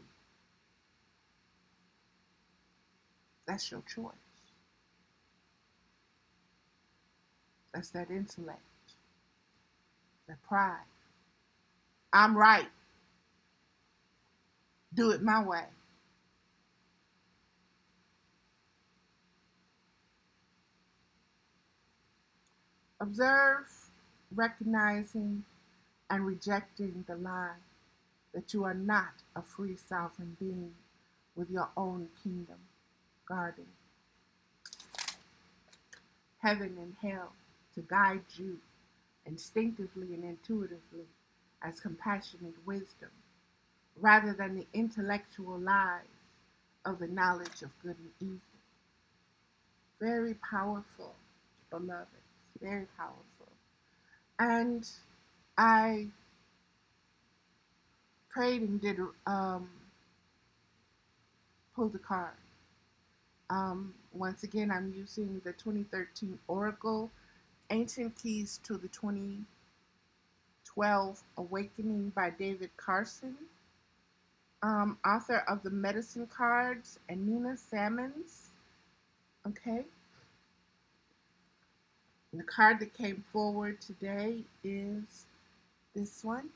That's your choice. That's that intellect, that pride. I'm right. Do it my way. Observe, recognizing, and rejecting the lie that you are not a free sovereign being with your own kingdom guarding heaven and hell to guide you instinctively and intuitively as compassionate wisdom rather than the intellectual lies of the knowledge of good and evil. Very powerful, beloved. Very powerful. And I prayed and did pull the card. Once again, I'm using the 2013 Oracle Ancient Keys to the 2012 Awakening by David Carson, author of the Medicine Cards, and Nina Sammons. Okay. And the card that came forward today is this one.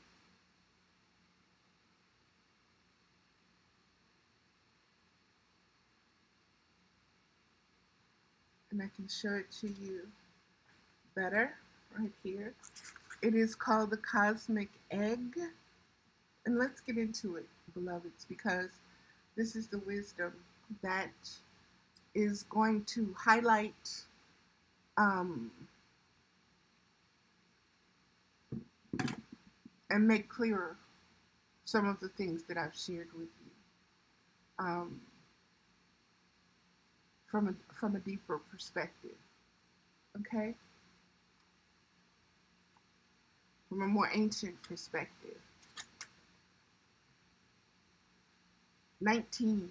And I can show it to you better right here. It is called the Cosmic Egg. And let's get into it, beloveds, because this is the wisdom that is going to highlight and make clearer some of the things that I've shared with you from a deeper perspective. Okay? From a more ancient perspective. 19.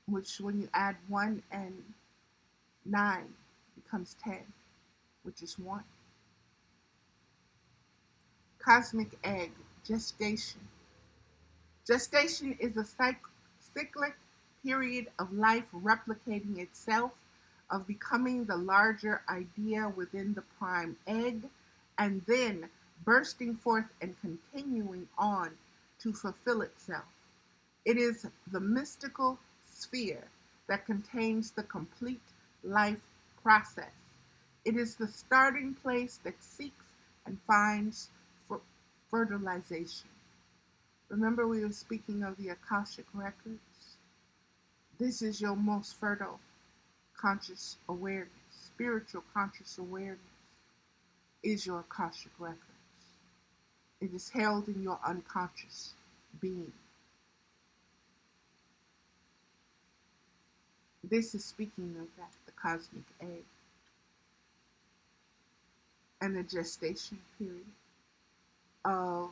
Which when you add 1 and 9 becomes 10, which is 1. Cosmic egg, gestation. Gestation is a cyclic period of life replicating itself, of becoming the larger idea within the prime egg, and then bursting forth and continuing on to fulfill itself. It is the mystical sphere that contains the complete life process. It is the starting place that seeks and finds fertilization. Remember, we were speaking of the Akashic Records? This is your most fertile conscious awareness. Spiritual conscious awareness is your Akashic Records. It is held in your unconscious being. This is speaking of that, the cosmic egg, and the gestation period of,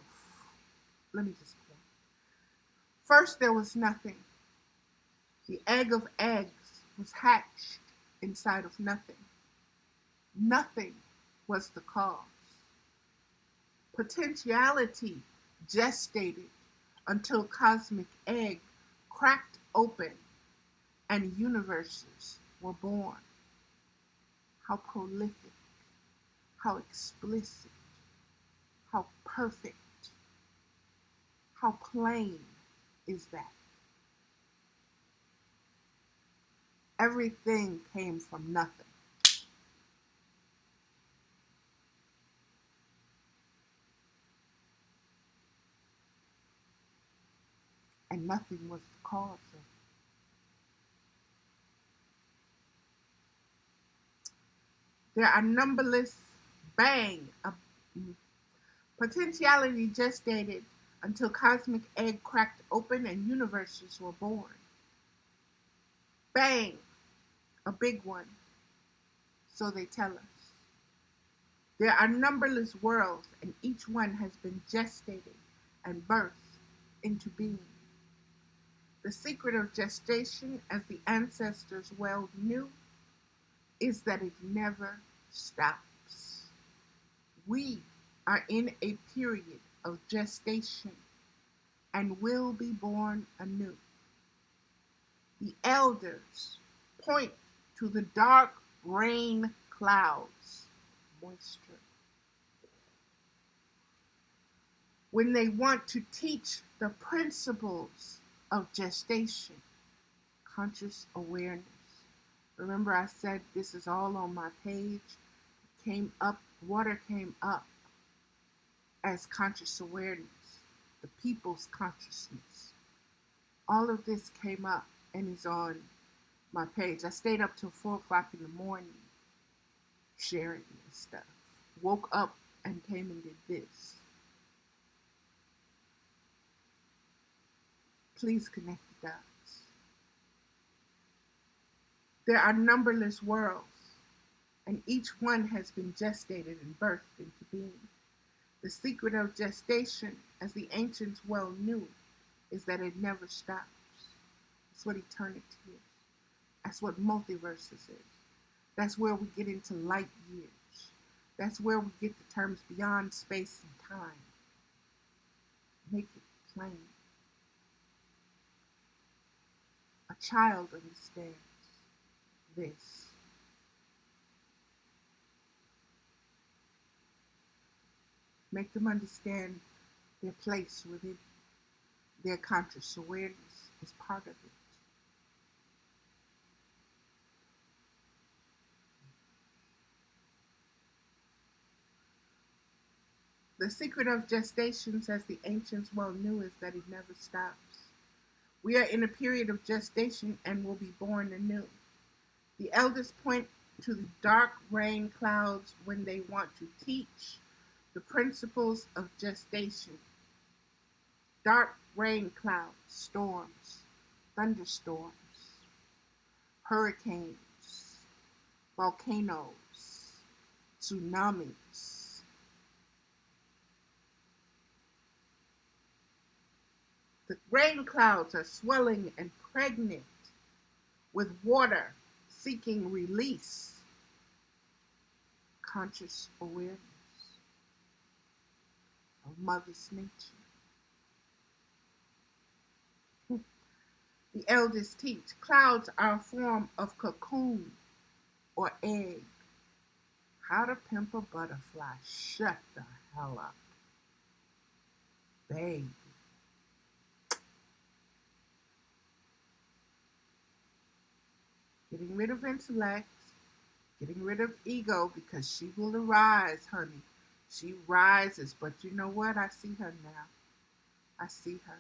let me just point. First, there was nothing. The egg of eggs was hatched inside of nothing. Nothing was the cause. Potentiality gestated until cosmic egg cracked open and universes were born. How prolific, how explicit, how perfect, how plain is that? Everything came from nothing. And nothing was the cause of it. There are numberless potentiality gestated until cosmic egg cracked open and universes were born. Bang, a big one, so they tell us. There are numberless worlds, and each one has been gestated and birthed into being. The secret of gestation, as the ancestors well knew, is that it never stops. We are in a period of gestation and will be born anew. The elders point to the dark rain clouds, moisture, when they want to teach the principles of gestation, conscious awareness, Remember I said this is all on my page? Came up, water came up as conscious awareness, the people's consciousness. All of this came up and is on my page. I stayed up till 4 o'clock in the morning sharing this stuff. Woke up and came and did this. Please connect the dots. There are numberless worlds, and each one has been gestated and birthed into being. The secret of gestation, as the ancients well knew, is that it never stops. That's what eternity is. That's what multiverses is. That's where we get into light years. That's where we get the terms beyond space and time. Make it plain. A child understands this. Make them understand their place within their conscious awareness is part of it. The secret of gestations, as the ancients well knew, is that it never stops. We are in a period of gestation and will be born anew. The elders point to the dark rain clouds when they want to teach the principles of gestation. Dark rain clouds, storms, thunderstorms, hurricanes, volcanoes, tsunamis. The rain clouds are swelling and pregnant with water seeking release. Conscious awareness of Mother's nature. The elders teach clouds are a form of cocoon or egg. How to pimp a butterfly. Shut the hell up. Baby. Getting rid of intellect, getting rid of ego, because she will arise, honey. She rises, but you know what? I see her now. I see her.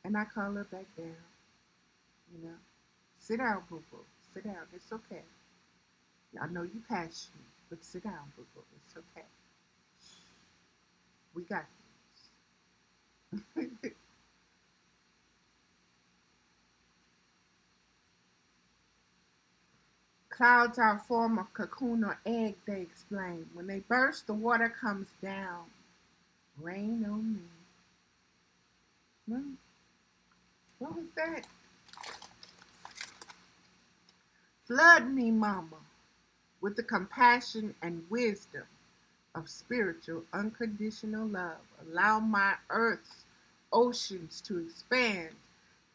And I call her back down. You know, sit down, boo boo. Sit down. It's okay. I know you're passionate, but sit down, boo boo. It's okay. We got this. Clouds are a form of cocoon or egg, they explain. When they burst, the water comes down. Rain on me. What was that? Flood me, mama, with the compassion and wisdom of spiritual unconditional love. Allow my earth's oceans to expand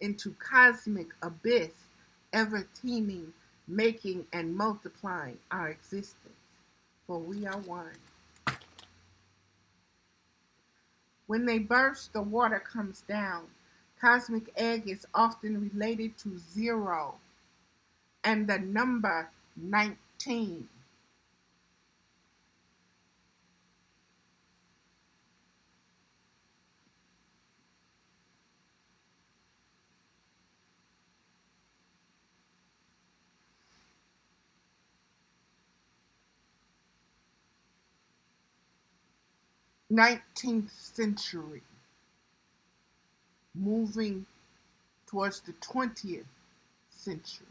into cosmic abyss, ever teeming, making and multiplying our existence, for we are one. When they burst, the water comes down. Cosmic egg is often related to 0 and the number 19. '19th century, moving towards the 20th century.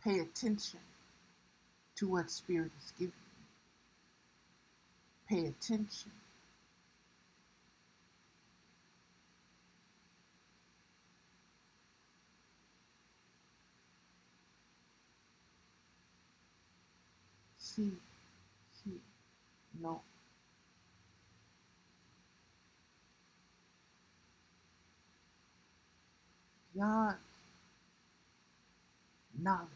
Pay attention to what Spirit is giving you. Pay attention. See, hear, know. Beyond knowledge,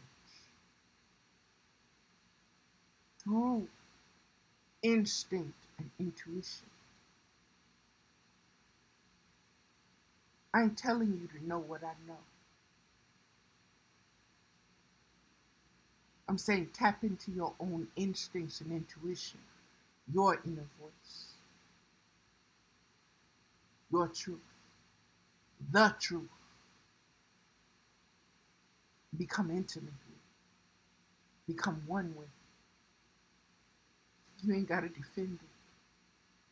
through instinct and intuition. I ain't telling you to know what I know. I'm saying tap into your own instincts and intuition, your inner voice, your truth, the truth. Become intimate with, become one with. You ain't got to defend it.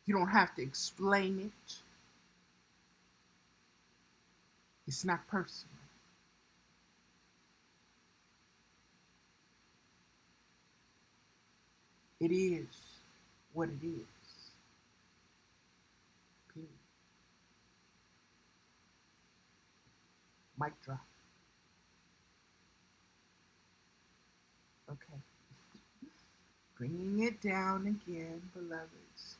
You don't have to explain it. It's not personal. It is what it is. Period. Mic drop. Okay. Bringing it down again, beloveds.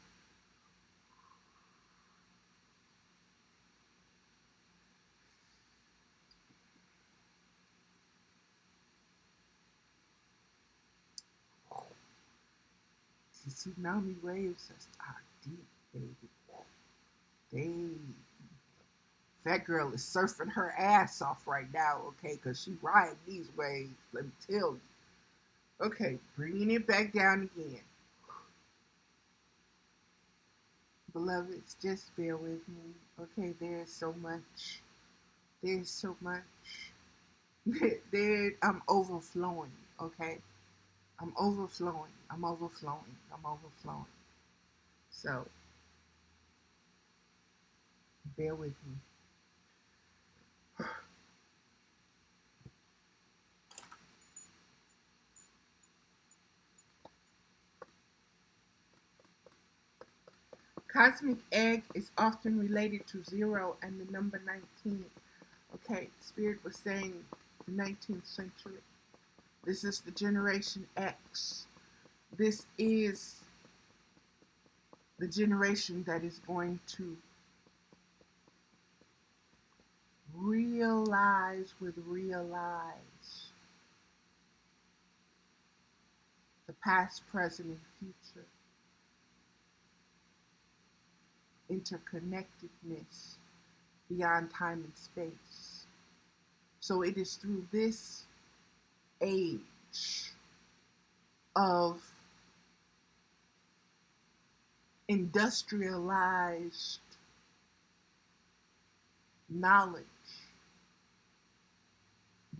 The tsunami waves are deep, baby. They, that girl is surfing her ass off right now, okay? Because she riding these waves, let me tell you. Okay, bringing it back down again. Beloveds, just bear with me. Okay, there's so much. There's so much. I'm overflowing, okay? I'm overflowing. I'm overflowing. I'm overflowing. So, bear with me. Cosmic egg is often related to 0 and the number 19. Okay, Spirit was saying the 19th century. This is the Generation X. This is the generation that is going to realize the past, present, and future interconnectedness beyond time and space. So it is through this age of industrialized knowledge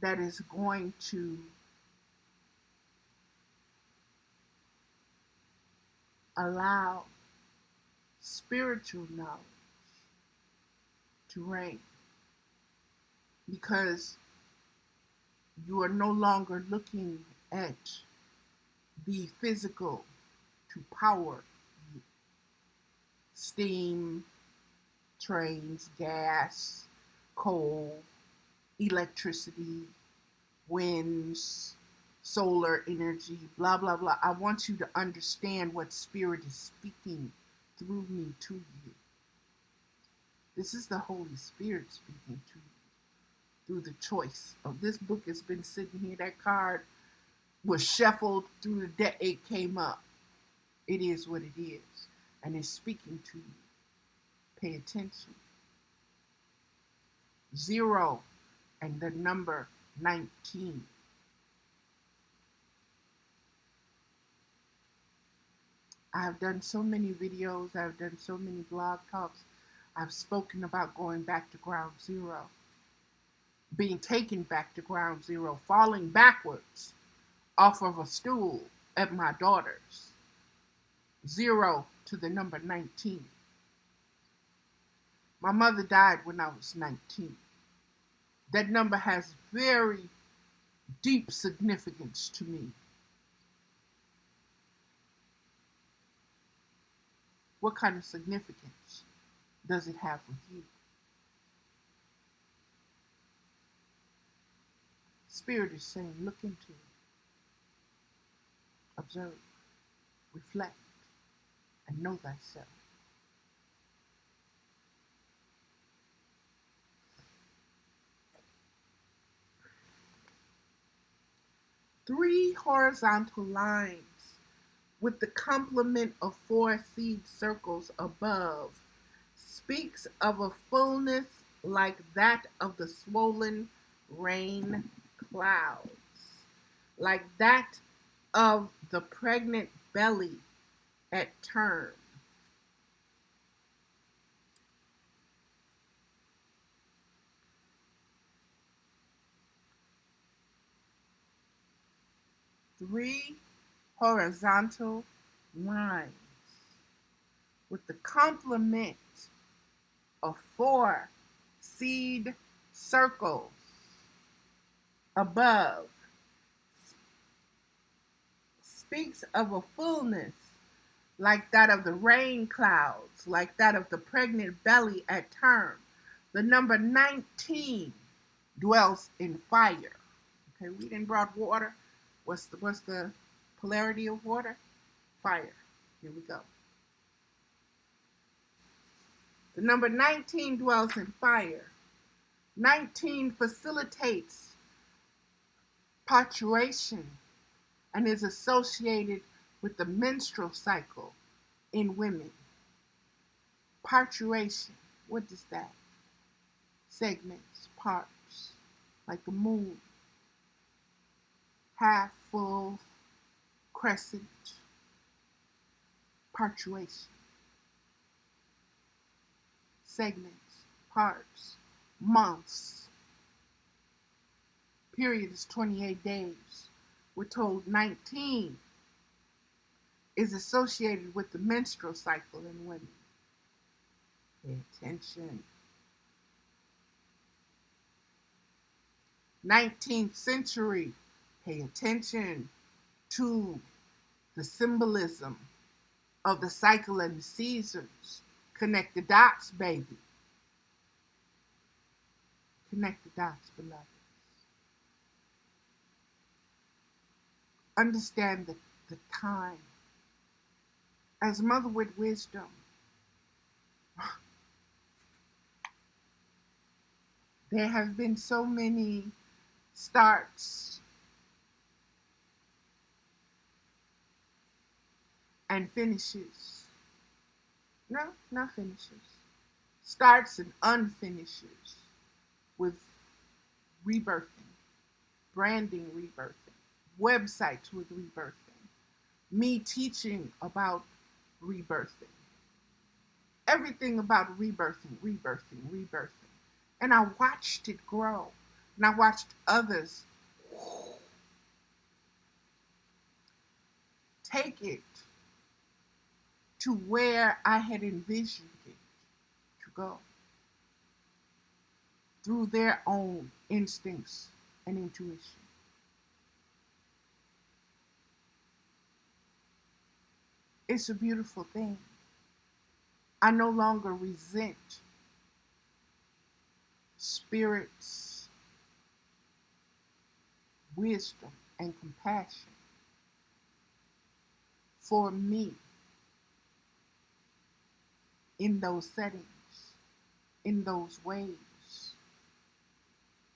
that is going to allow spiritual knowledge to reign, because you are no longer looking at the physical to power you. Steam, trains, gas, coal, electricity, winds, solar energy, blah, blah, blah. I want you to understand what Spirit is speaking through me to you. This is the Holy Spirit speaking to you through the choice of this book. Has been sitting here. That card was shuffled through the deck. It came up. It is what it is. And it's speaking to you. Pay attention. 0 and the number 19. I've done so many videos. I've done so many blog talks. I've spoken about going back to ground zero, being taken back to ground zero, falling backwards off of a stool at my daughter's. 0 to the number 19. My mother died when I was 19. That number has very deep significance to me. What kind of significance does it have with you? Spirit is saying, look into it. Observe, reflect, and know thyself. Three horizontal lines with the complement of 4 seed circles above speaks of a fullness like that of the swollen rain clouds. like that of the pregnant belly at term. Three horizontal lines with the complement of four seed circles above speaks of a fullness like that of the rain clouds, like that of the pregnant belly at term. The number 19 dwells in fire. Okay, we didn't brought water. What's the polarity of water? Fire. Here we go. The number 19 dwells in fire. 19 facilitates parturition and is associated with the menstrual cycle in women. Parturition, what is that? Segments, parts, like the moon, half full, crescent, parturition. Segments, parts, months. Period is 28 days. We're told 19 is associated with the menstrual cycle in women. Pay attention. 19th century, pay attention to the symbolism of the cycle and the seasons. Connect the dots, baby. Connect the dots, beloved. Understand the time. As Mother with Wisdom, there have been so many starts and finishes. No, not finishes. Starts and unfinishes with rebirthing, branding rebirthing, websites with rebirthing, me teaching about rebirthing, everything about rebirthing. And I watched it grow. And I watched others take it to where I had envisioned it to go through their own instincts and intuition. It's a beautiful thing. I no longer resent spirit's wisdom and compassion for me in those settings, in those ways.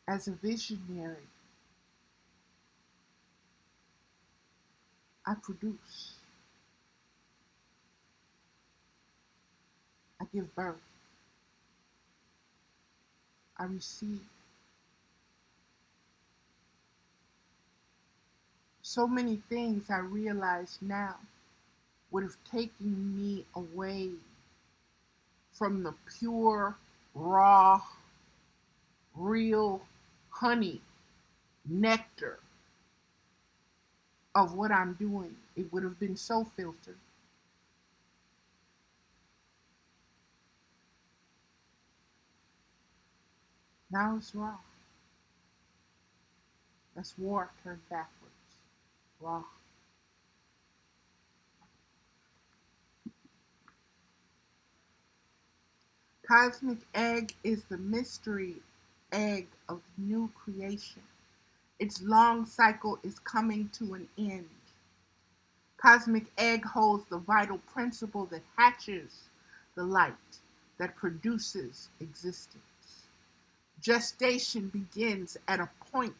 As a visionary, I produce, I give birth, I receive. So many things I realize now would have taken me away from the pure, raw, real honey, nectar of what I'm doing. It would have been so filtered. Now it's raw. That's war turned backwards. Raw. Cosmic egg is the mystery egg of new creation. Its long cycle is coming to an end. Cosmic egg holds the vital principle that hatches the light that produces existence. Gestation begins at a point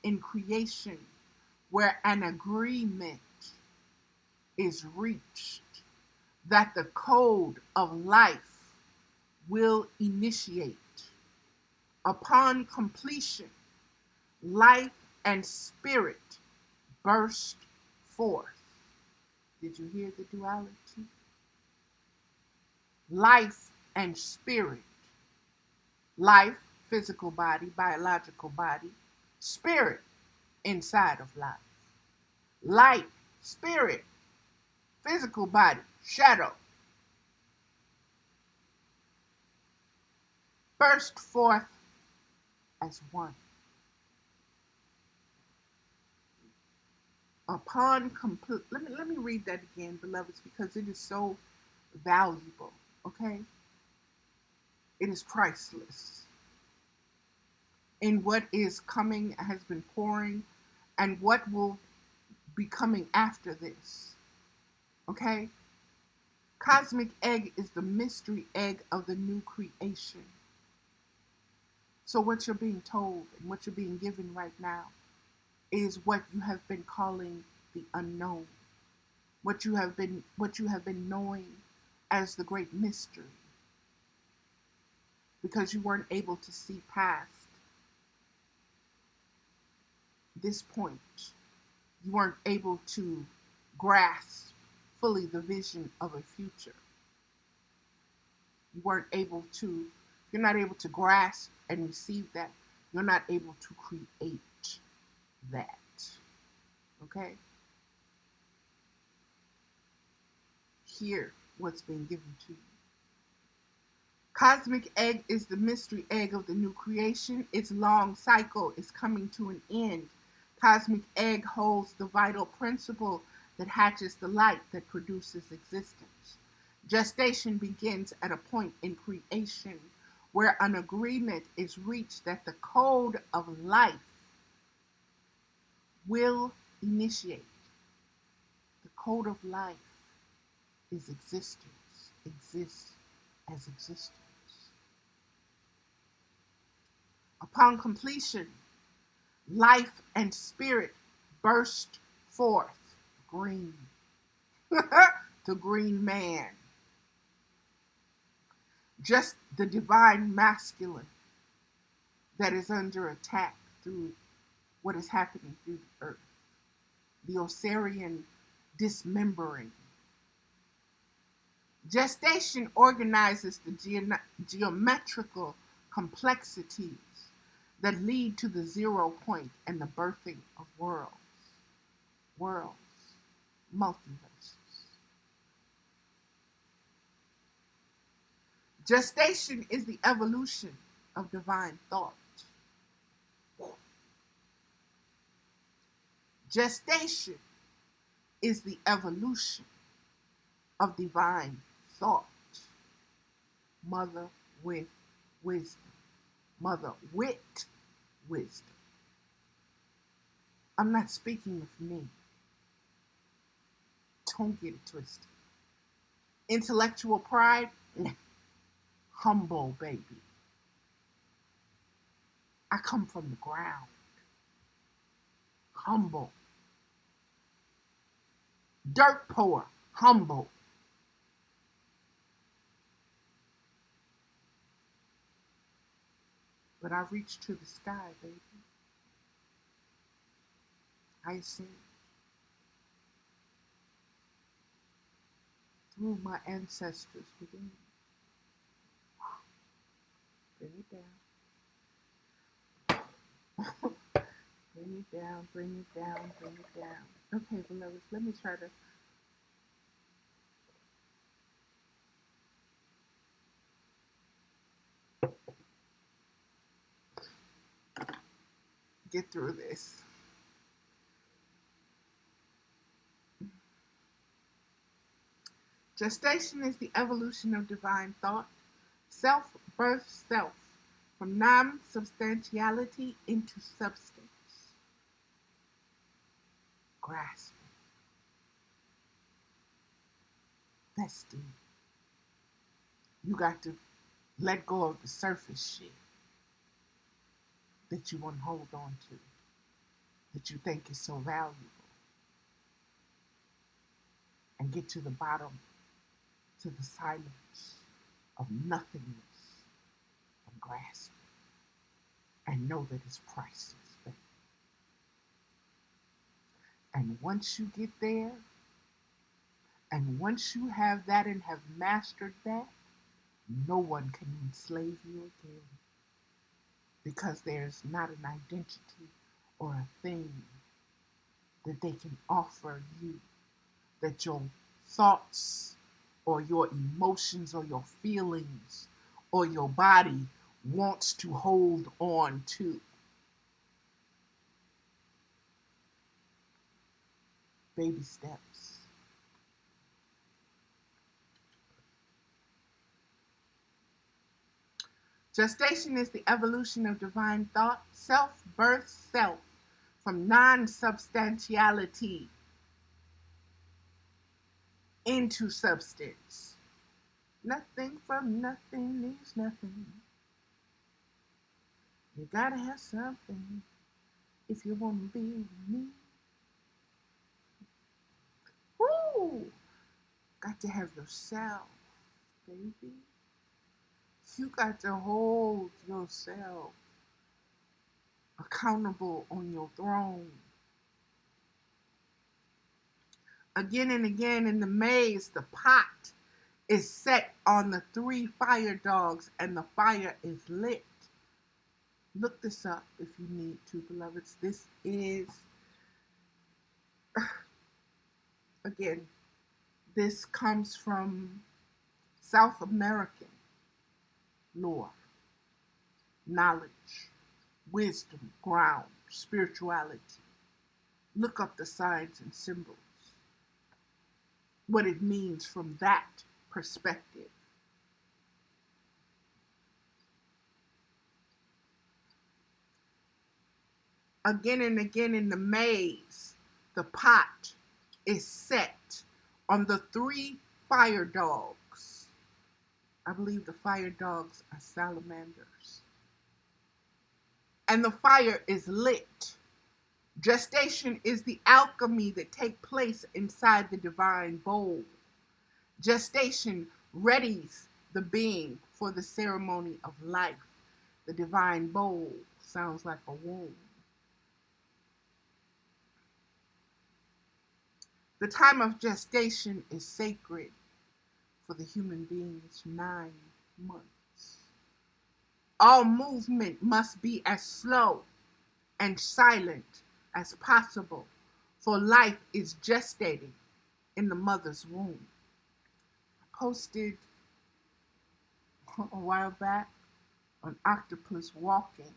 in creation where an agreement is reached that the code of life will initiate. Upon completion, life and spirit burst forth. Did you hear the duality? Life and spirit. Life, physical body, biological body. Spirit, inside of life. Light, spirit, physical body, shadow. Burst forth as one. Upon complete, let me read that again, beloveds, because it is so valuable, okay? It is priceless. In what is coming, has been pouring, and what will be coming after this, okay? Cosmic egg is the mystery egg of the new creation. So what you're being told and what you're being given right now is what you have been calling the unknown. What you have been knowing as the great mystery. Because you weren't able to see past this point. You weren't able to grasp fully the vision of a future. You weren't able to, you're not able to grasp and receive that. You're not able to create that. Okay? Hear what's being given to you. Cosmic egg is the mystery egg of the new creation. Its long cycle is coming to an end. Cosmic egg holds the vital principle that hatches the light that produces existence. Gestation begins at a point in creation where an agreement is reached that the code of life will initiate. The code of life is existence, exists as existence. Upon completion, life and spirit burst forth. Green. The green man. Just the divine masculine that is under attack through what is happening through the earth. The Osirian dismembering. Gestation organizes the geometrical complexities that lead to the 0 point and the birthing of worlds, multiverses. Gestation is the evolution of divine thought. Gestation is the evolution of divine thought. Mother with wisdom. Mother with wisdom. I'm not speaking of me. Don't get it twisted. Intellectual pride, humble, baby. I come from the ground. Humble. Dirt poor, humble. But I reach to the sky, baby. I ascend. Through my ancestors within me. Bring it down. Bring it down, bring it down, bring it down. Okay, beloveds, let me try to get through this. Gestation is the evolution of divine thought. Self births self from non-substantiality into substance. Grasping. That's deep. You got to let go of the surface shit that you want to hold on to, that you think is so valuable, and get to the bottom, to the silence of nothingness, and grasp it, and know that it's priceless. And once you get there, and once you have that and have mastered that, no one can enslave you again because there's not an identity or a thing that they can offer you that your thoughts or your emotions or your feelings or your body wants to hold on to. Baby steps. Gestation is the evolution of divine thought, self-birth self, from non-substantiality into substance. Nothing from nothing leaves nothing. You gotta have something if you wanna be with me. Woo! Got to have yourself, baby. You got to hold yourself accountable on your throne. Again and again in the maze, the pot is set on the 3 fire dogs and the fire is lit. Look this up if you need to, beloveds. This is, again, this comes from South American lore, knowledge, wisdom, ground, spirituality. Look up the signs and symbols, what it means from that perspective. Again and again in the maze, the pot is set on the 3 fire dogs. I believe the fire dogs are salamanders. And the fire is lit. Gestation is the alchemy that takes place inside the divine bowl. Gestation readies the being for the ceremony of life. The divine bowl sounds like a womb. The time of gestation is sacred for the human being. It's 9 months. All movement must be as slow and silent as possible, for life is gestating in the mother's womb. I posted a while back an octopus walking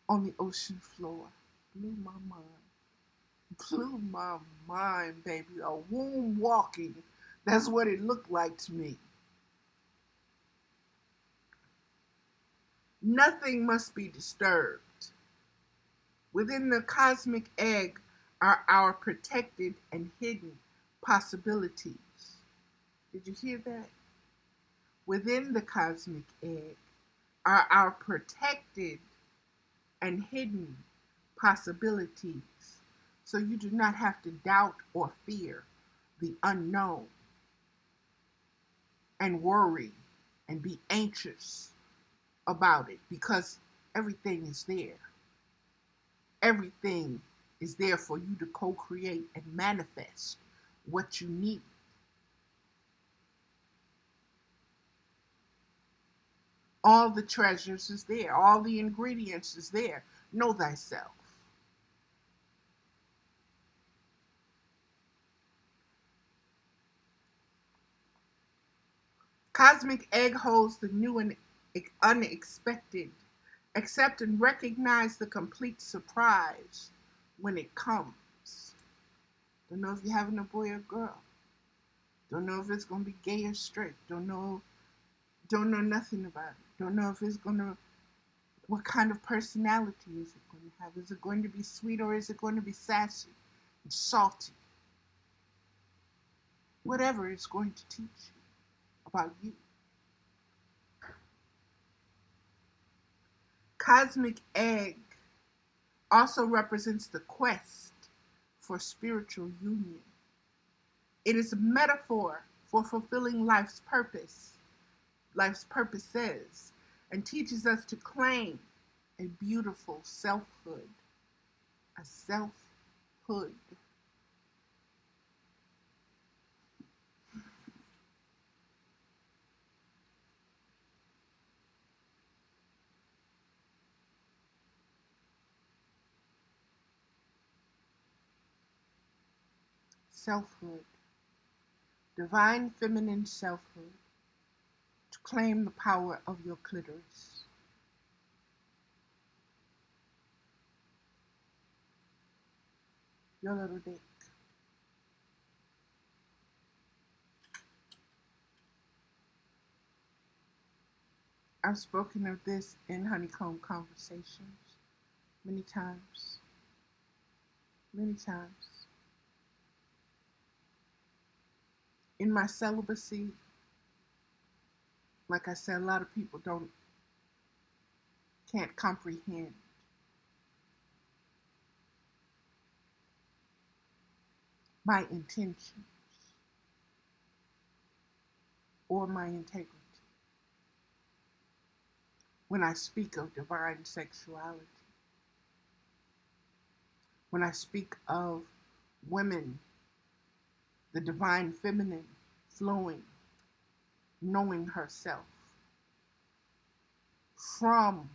on the ocean floor. Blew my mind. Blew my mind, baby. A womb walking. That's what it looked like to me. Nothing must be disturbed. Within the cosmic egg are our protected and hidden possibilities. Did you hear that? Within the cosmic egg are our protected and hidden possibilities. So you do not have to doubt or fear the unknown and worry and be anxious about it, because everything is there. Everything is there for you to co-create and manifest what you need. All the treasures is there. All the ingredients is there. Know thyself. Cosmic egg holds the new and unexpected. Accept and recognize the complete surprise when it comes. Don't know if you're having a boy or girl. Don't know if it's going to be gay or straight. Don't know nothing about it. Don't know if it's going to, what kind of personality is it going to have? Is it going to be sweet or is it going to be sassy and salty? Whatever it's going to teach you about you. Cosmic egg also represents the quest for spiritual union. It is a metaphor for fulfilling life's purposes, and teaches us to claim a beautiful selfhood, a self hood. Selfhood. Divine feminine selfhood. To claim the power of your clitoris. Your little dick. I've spoken of this in honeycomb conversations many times. Many times. In my celibacy, like I said, a lot of people can't comprehend my intentions or my integrity when I speak of divine sexuality, when I speak of women, the divine feminine flowing, knowing herself from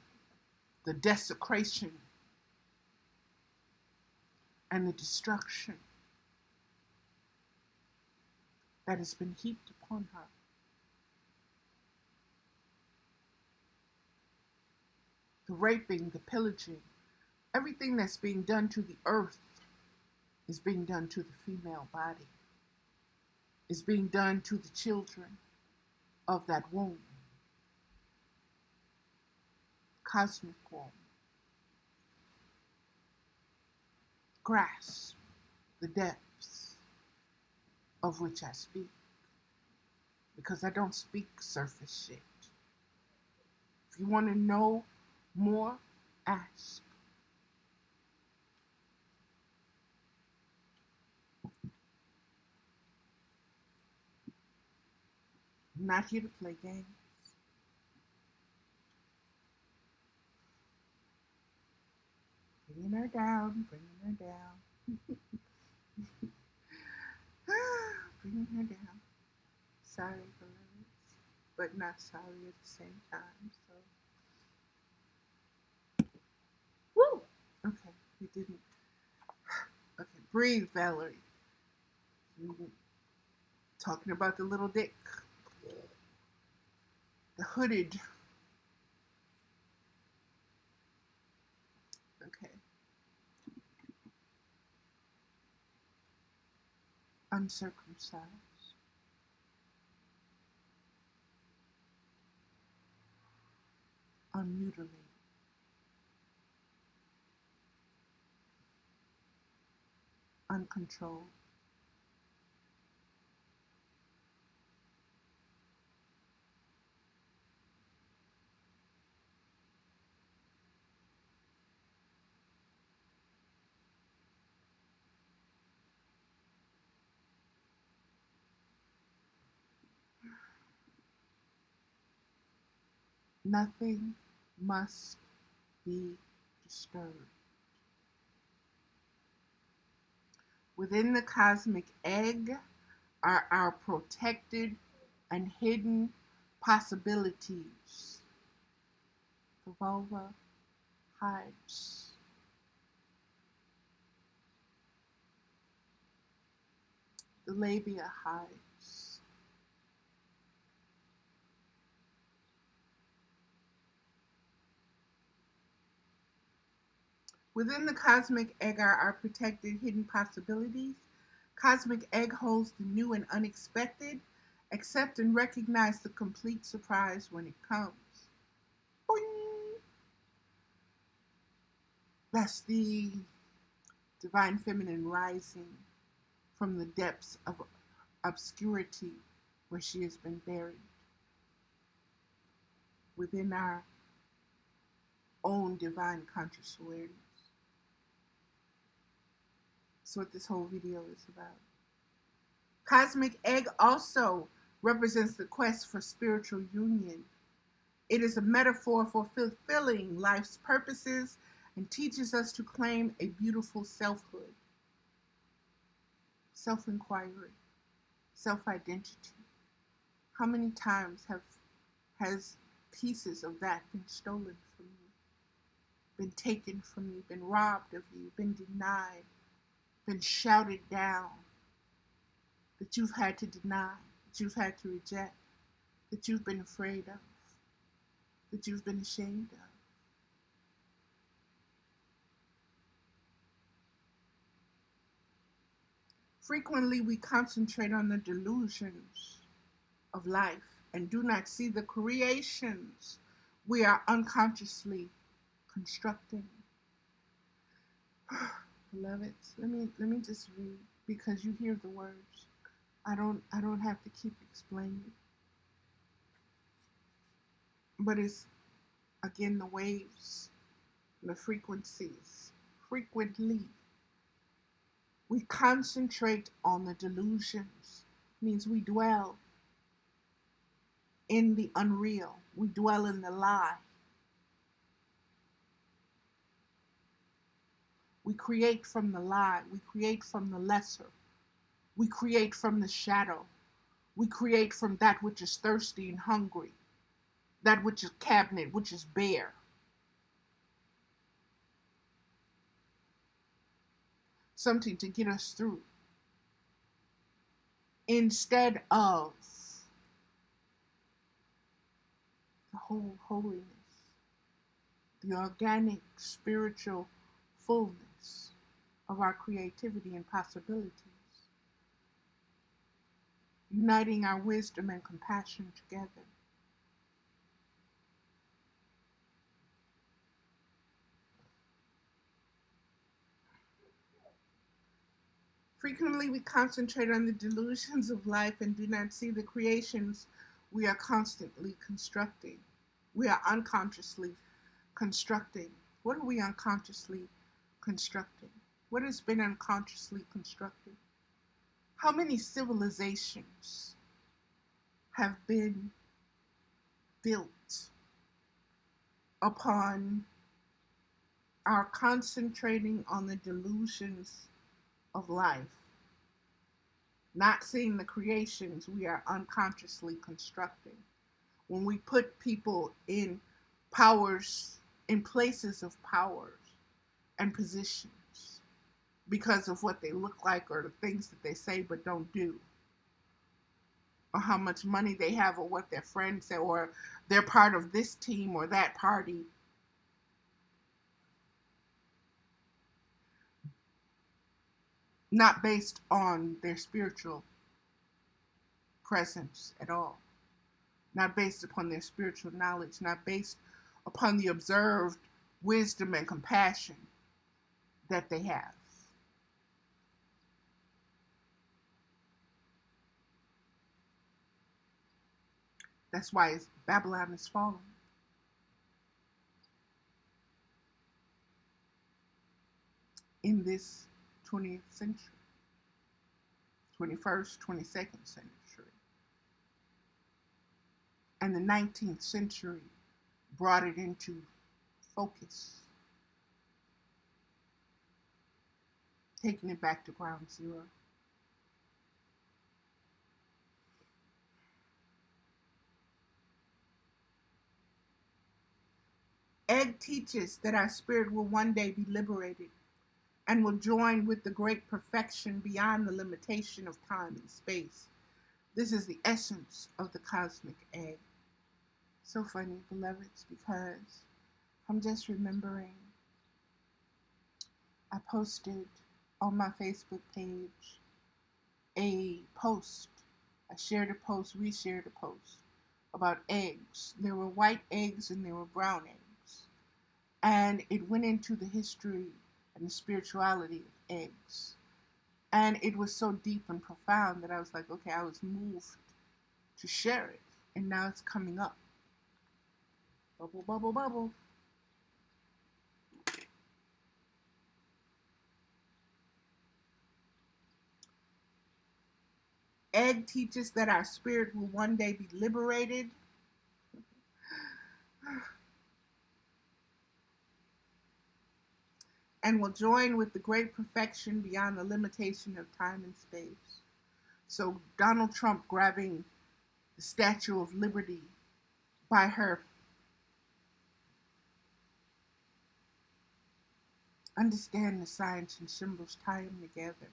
the desecration and the destruction that has been heaped upon her. The raping, the pillaging, everything that's being done to the earth is being done to the female body, is being done to the children of that womb, cosmic womb. Grasp the depths of which I speak, because I don't speak surface shit. If you want to know more, ask. I'm not here to play games. Bringing her down, bringing her down. Bringing her down. Sorry, beloveds, but not sorry at the same time. So, woo! Okay, we didn't. Okay, breathe, Valerie. We were talking about the little dick, the hooded. Okay. Uncircumcised. Unmutilated. Uncontrolled. Nothing must be disturbed. Within the cosmic egg are our protected and hidden possibilities. The vulva hides. The labia hides. Within the cosmic egg are our protected hidden possibilities. Cosmic egg holds the new and unexpected. Accept and recognize the complete surprise when it comes. Boing! That's the divine feminine rising from the depths of obscurity where she has been buried within our own divine conscious awareness. That's what this whole video is about. Cosmic egg also represents the quest for spiritual union. It is a metaphor for fulfilling life's purposes and teaches us to claim a beautiful selfhood. self-inquiry, self-identity. How many times has pieces of that been stolen from you, been taken from you, been robbed of you, been denied, been shouted down, that you've had to deny, that you've had to reject, that you've been afraid of, that you've been ashamed of? Frequently, we concentrate on the delusions of life and do not see the creations we are unconsciously constructing. Beloveds, let me just read, because you hear the words. I don't have to keep explaining. But it's again the waves, the frequencies. Frequently, we concentrate on the delusions. Means we dwell in the unreal. We dwell in the lie. We create from the lie. We create from the lesser. We create from the shadow. We create from that which is thirsty and hungry, that which is cabinet, which is bare. Something to get us through, instead of the whole holiness, the organic spiritual fullness of our creativity and possibilities, uniting our wisdom and compassion together. Frequently, we concentrate on the delusions of life and do not see the creations we are constantly constructing. We are unconsciously constructing. What are we unconsciously constructing? What has been unconsciously constructed? How many civilizations have been built upon our concentrating on the delusions of life, not seeing the creations we are unconsciously constructing? When we put people in powers, in places of powers and positions because of what they look like or the things that they say but don't do, or how much money they have, or what their friends say, or they're part of this team or that party, not based on their spiritual presence at all, not based upon their spiritual knowledge, not based upon the observed wisdom and compassion that they have. That's why Babylon is falling. In this 20th century, 21st, 22nd century. And the 19th century brought it into focus, taking it back to ground zero. Egg teaches that our spirit will one day be liberated and will join with the great perfection beyond the limitation of time and space. This is the essence of the cosmic egg. So funny, beloveds, because I'm just remembering I posted on my Facebook page a post. I shared a post, we shared a post about eggs. There were white eggs and there were brown eggs. And it went into the history and the spirituality of eggs. And it was so deep and profound that I was like, okay, I was moved to share it. And now it's coming up. Bubble, bubble, bubble. Egg teaches that our spirit will one day be liberated. and will join with the great perfection beyond the limitation of time and space. So Donald Trump grabbing the Statue of Liberty by her. Understand the science and symbols, tie them together.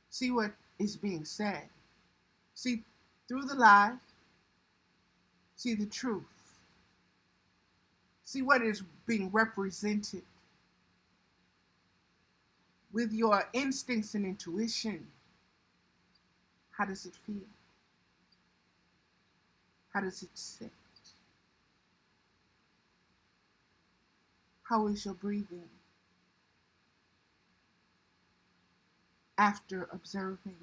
See what is being said. See through the lie, see the truth. See what is being represented with your instincts and intuition. How does it feel? How does it sit? How is your breathing after observing?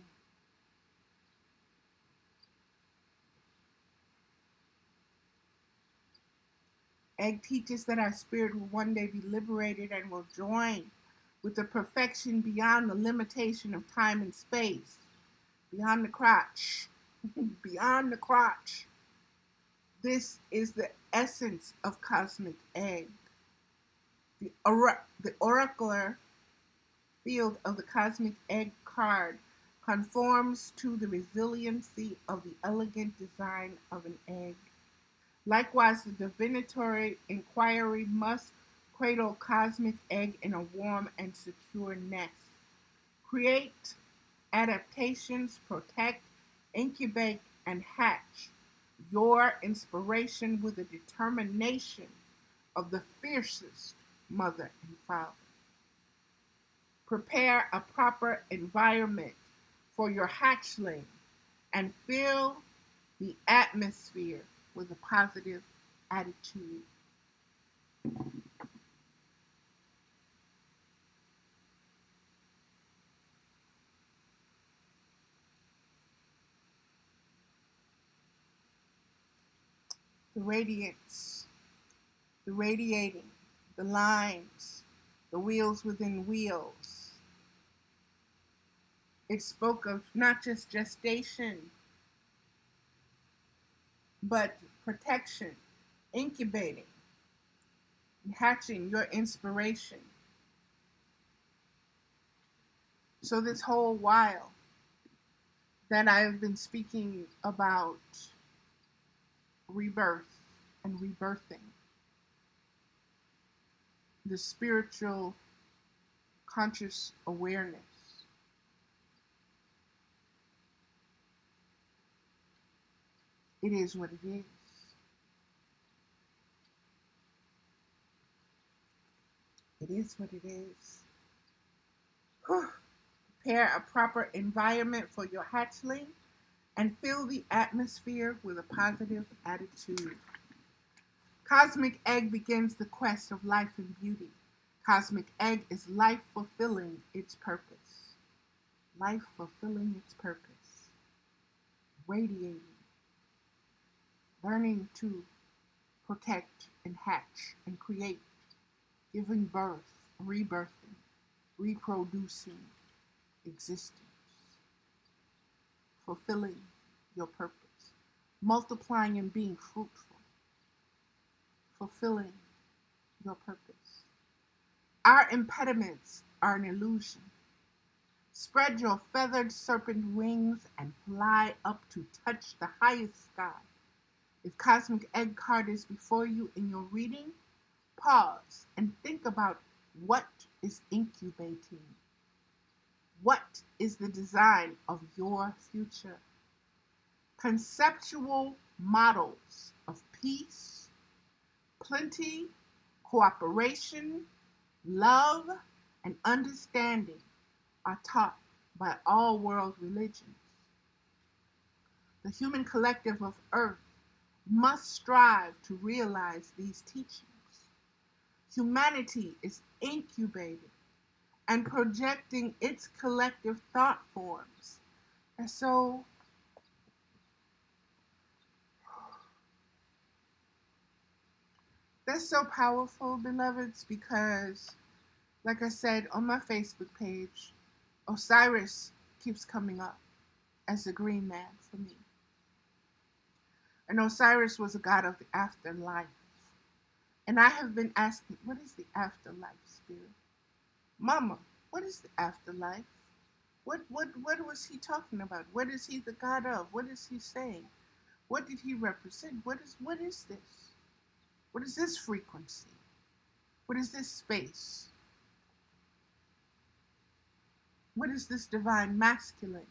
Egg teaches that our spirit will one day be liberated and will join with the perfection beyond the limitation of time and space, beyond the crotch, beyond the crotch. This is the essence of cosmic egg. The oracular field of the cosmic egg card conforms to the resiliency of the elegant design of an egg. Likewise, the divinatory inquiry must cradle cosmic egg in a warm and secure nest. Create adaptations, protect, incubate, and hatch your inspiration with the determination of the fiercest mother and father. Prepare a proper environment for your hatchling and fill the atmosphere with a positive attitude. The radiance, the radiating, the lines, the wheels within wheels. It spoke of not just gestation, but protection, incubating, and hatching your inspiration. So this whole while that I've been speaking about rebirth and rebirthing, the spiritual conscious awareness, it is what it is. It is what it is. Whew. Prepare a proper environment for your hatchling and fill the atmosphere with a positive attitude. Cosmic Egg begins the quest of life and beauty. Cosmic Egg is life fulfilling its purpose. Life fulfilling its purpose. Radiating. Learning to protect and hatch and create. Giving birth, rebirthing, reproducing existence. Fulfilling your purpose. Multiplying and being fruitful. Fulfilling your purpose. Our impediments are an illusion. Spread your feathered serpent wings and fly up to touch the highest sky. If Cosmic Egg card is before you in your reading, pause and think about what is incubating. What is the design of your future? Conceptual models of peace, plenty, cooperation, love, and understanding are taught by all world religions. The human collective of Earth must strive to realize these teachings. Humanity is incubating and projecting its collective thought forms. And so, that's so powerful, beloveds, because, like I said on my Facebook page, Osiris keeps coming up as the green man for me. And Osiris was a god of the afterlife. And I have been asking, what is the afterlife, spirit? Mama, what is the afterlife? What was he talking about? What is he the God of? What is he saying? What did he represent? What is this? What is this frequency? What is this space? What is this divine masculine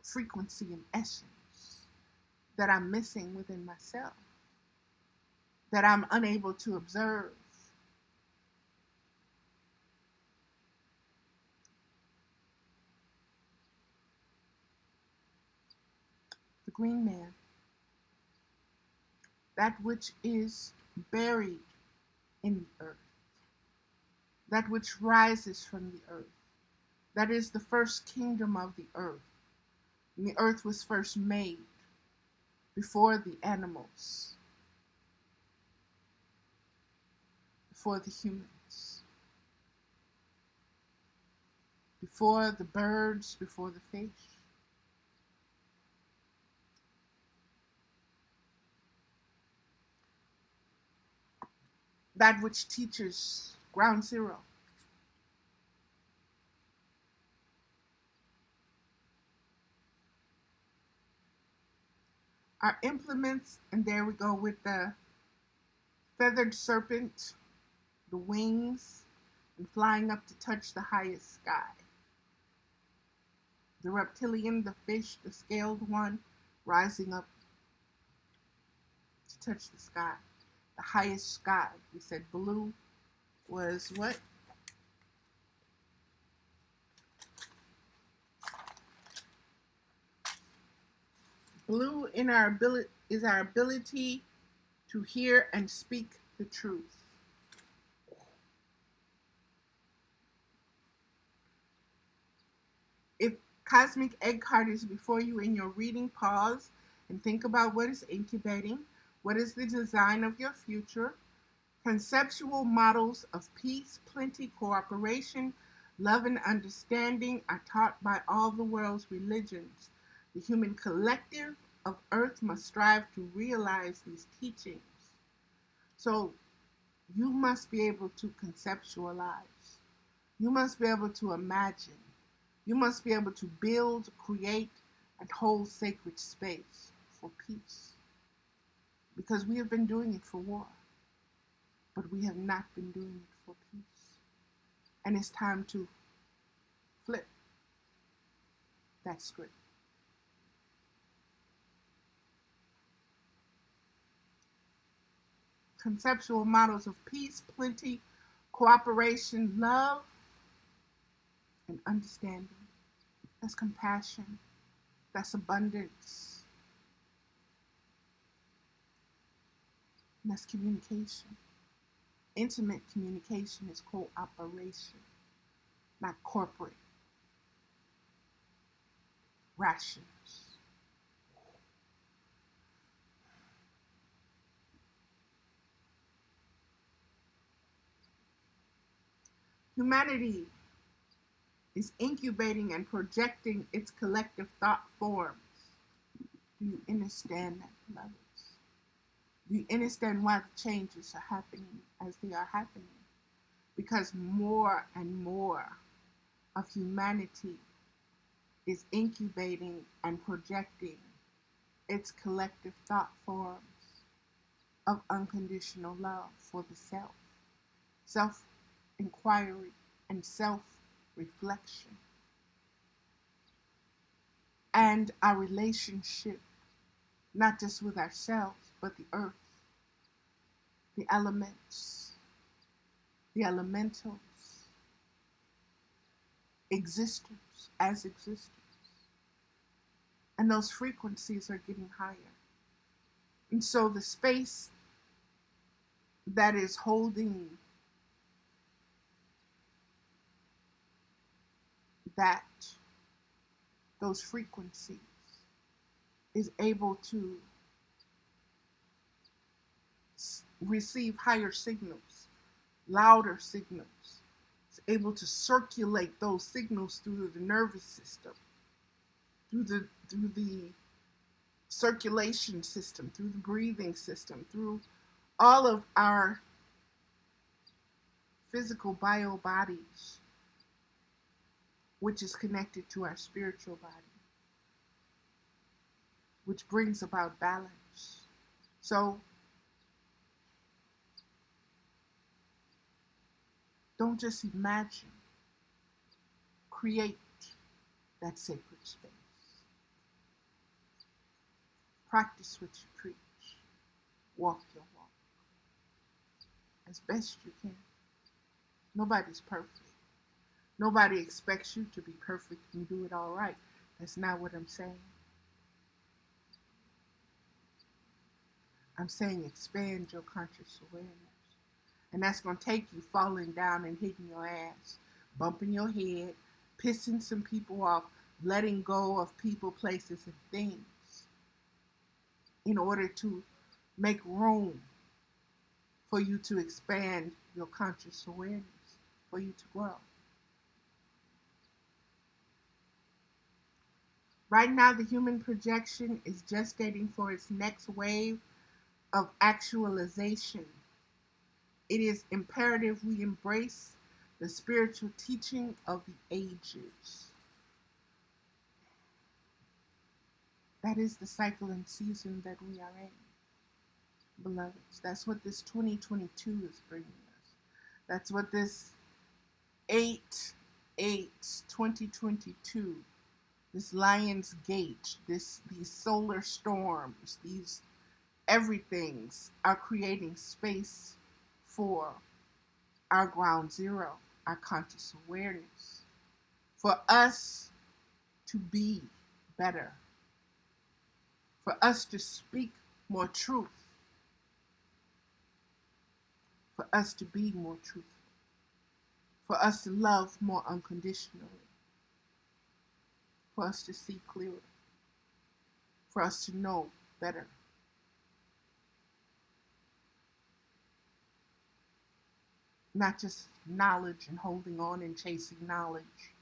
frequency and essence that I'm missing within myself? That I'm unable to observe? The green man, that which is buried in the earth, that which rises from the earth, that is the first kingdom of the earth. And the earth was first made before the animals, before the humans, before the birds, before the fish. That which teaches ground zero. Our implements, and there we go with the feathered serpent, the wings, and flying up to touch the highest sky. The reptilian, the fish, the scaled one, rising up to touch the sky. The highest sky. We said blue was what? Blue in our ability is our ability to hear and speak the truth. If cosmic egg card is before you in your reading, pause and think about what is incubating, what is the design of your future. Conceptual models of peace, plenty, cooperation, love, and understanding are taught by all the world's religions. The human collective of Earth must strive to realize these teachings. So you must be able to conceptualize. You must be able to imagine. You must be able to build, create, and hold sacred space for peace. Because we have been doing it for war, but we have not been doing it for peace. And it's time to flip that script. Conceptual models of peace, plenty, cooperation, love, and understanding. That's compassion. That's abundance. And that's communication. Intimate communication is cooperation, not corporate rations. Humanity is incubating and projecting its collective thought forms. Do you understand that, beloveds? Do you understand why the changes are happening as they are happening? Because more and more of humanity is incubating and projecting its collective thought forms of unconditional love for the self, self-inquiry, and self-reflection. And our relationship, not just with ourselves, but the earth, the elements, the elementals, existence as existence. And those frequencies are getting higher. And so the space that is holding that, those frequencies, is able to receive higher signals, louder signals. It's able to circulate those signals through the nervous system, through the circulation system, through the breathing system, through all of our physical bio bodies, which is connected to our spiritual body, which brings about balance. So don't just imagine, create that sacred space. Practice what you preach. Walk your walk as best you can. Nobody's perfect. Nobody expects you to be perfect and do it all right. That's not what I'm saying. I'm saying expand your conscious awareness. And that's going to take you falling down and hitting your ass, bumping your head, pissing some people off, letting go of people, places, and things in order to make room for you to expand your conscious awareness, for you to grow. Right now, the human projection is gestating for its next wave of actualization. It is imperative we embrace the spiritual teaching of the ages. That is the cycle and season that we are in, beloveds. That's what this 2022 is bringing us. That's what this 8/8/2022, this Lion's Gate, these solar storms, these everythings are creating space for our ground zero, our conscious awareness, for us to be better, for us to speak more truth, for us to be more truthful, for us to love more unconditionally, for us to see clearer, for us to know better. Not just knowledge and holding on and chasing knowledge,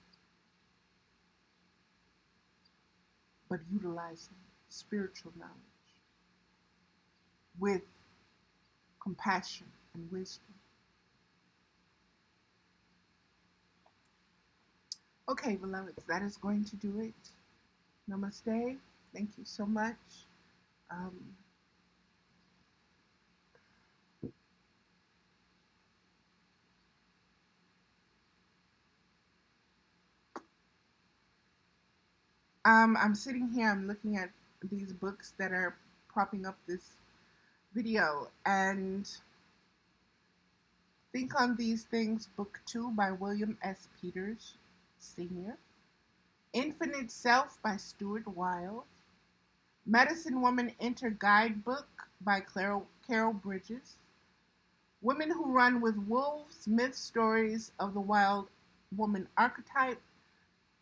but utilizing spiritual knowledge with compassion and wisdom. Okay, beloveds, that is going to do it. Namaste. Thank you so much. I'm sitting here, I'm looking at these books that are propping up this video, and Think on These Things, Book 2 by William S. Peters, Sr., Infinite Self by Stuart Wilde, Medicine Woman Enter Guidebook by Carol Bridges, Women Who Run with Wolves, Myth Stories of the Wild Woman Archetype,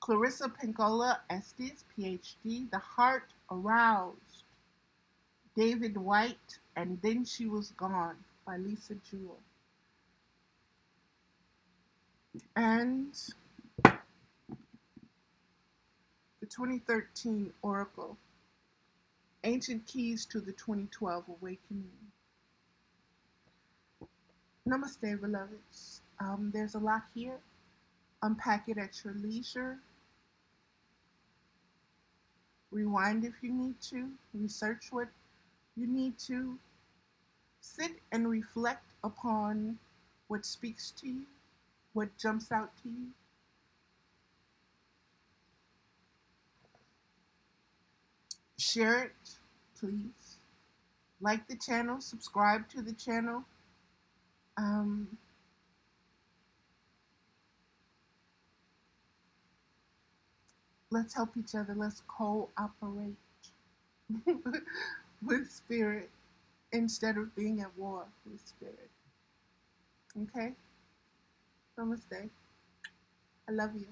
Clarissa Pinkola Estes, PhD, The Heart Aroused, David White, and Then She Was Gone by Lisa Jewell. And the 2013 Oracle, Ancient Keys to the 2012 Awakening. Namaste, beloveds. There's a lot here. Unpack it at your leisure. Rewind if you need to. Research what you need to. Sit and reflect upon what speaks to you, what jumps out to you. Share it, please. Like the channel, subscribe to the channel. Let's help each other. Let's cooperate with spirit instead of being at war with spirit. Okay? Namaste. I love you.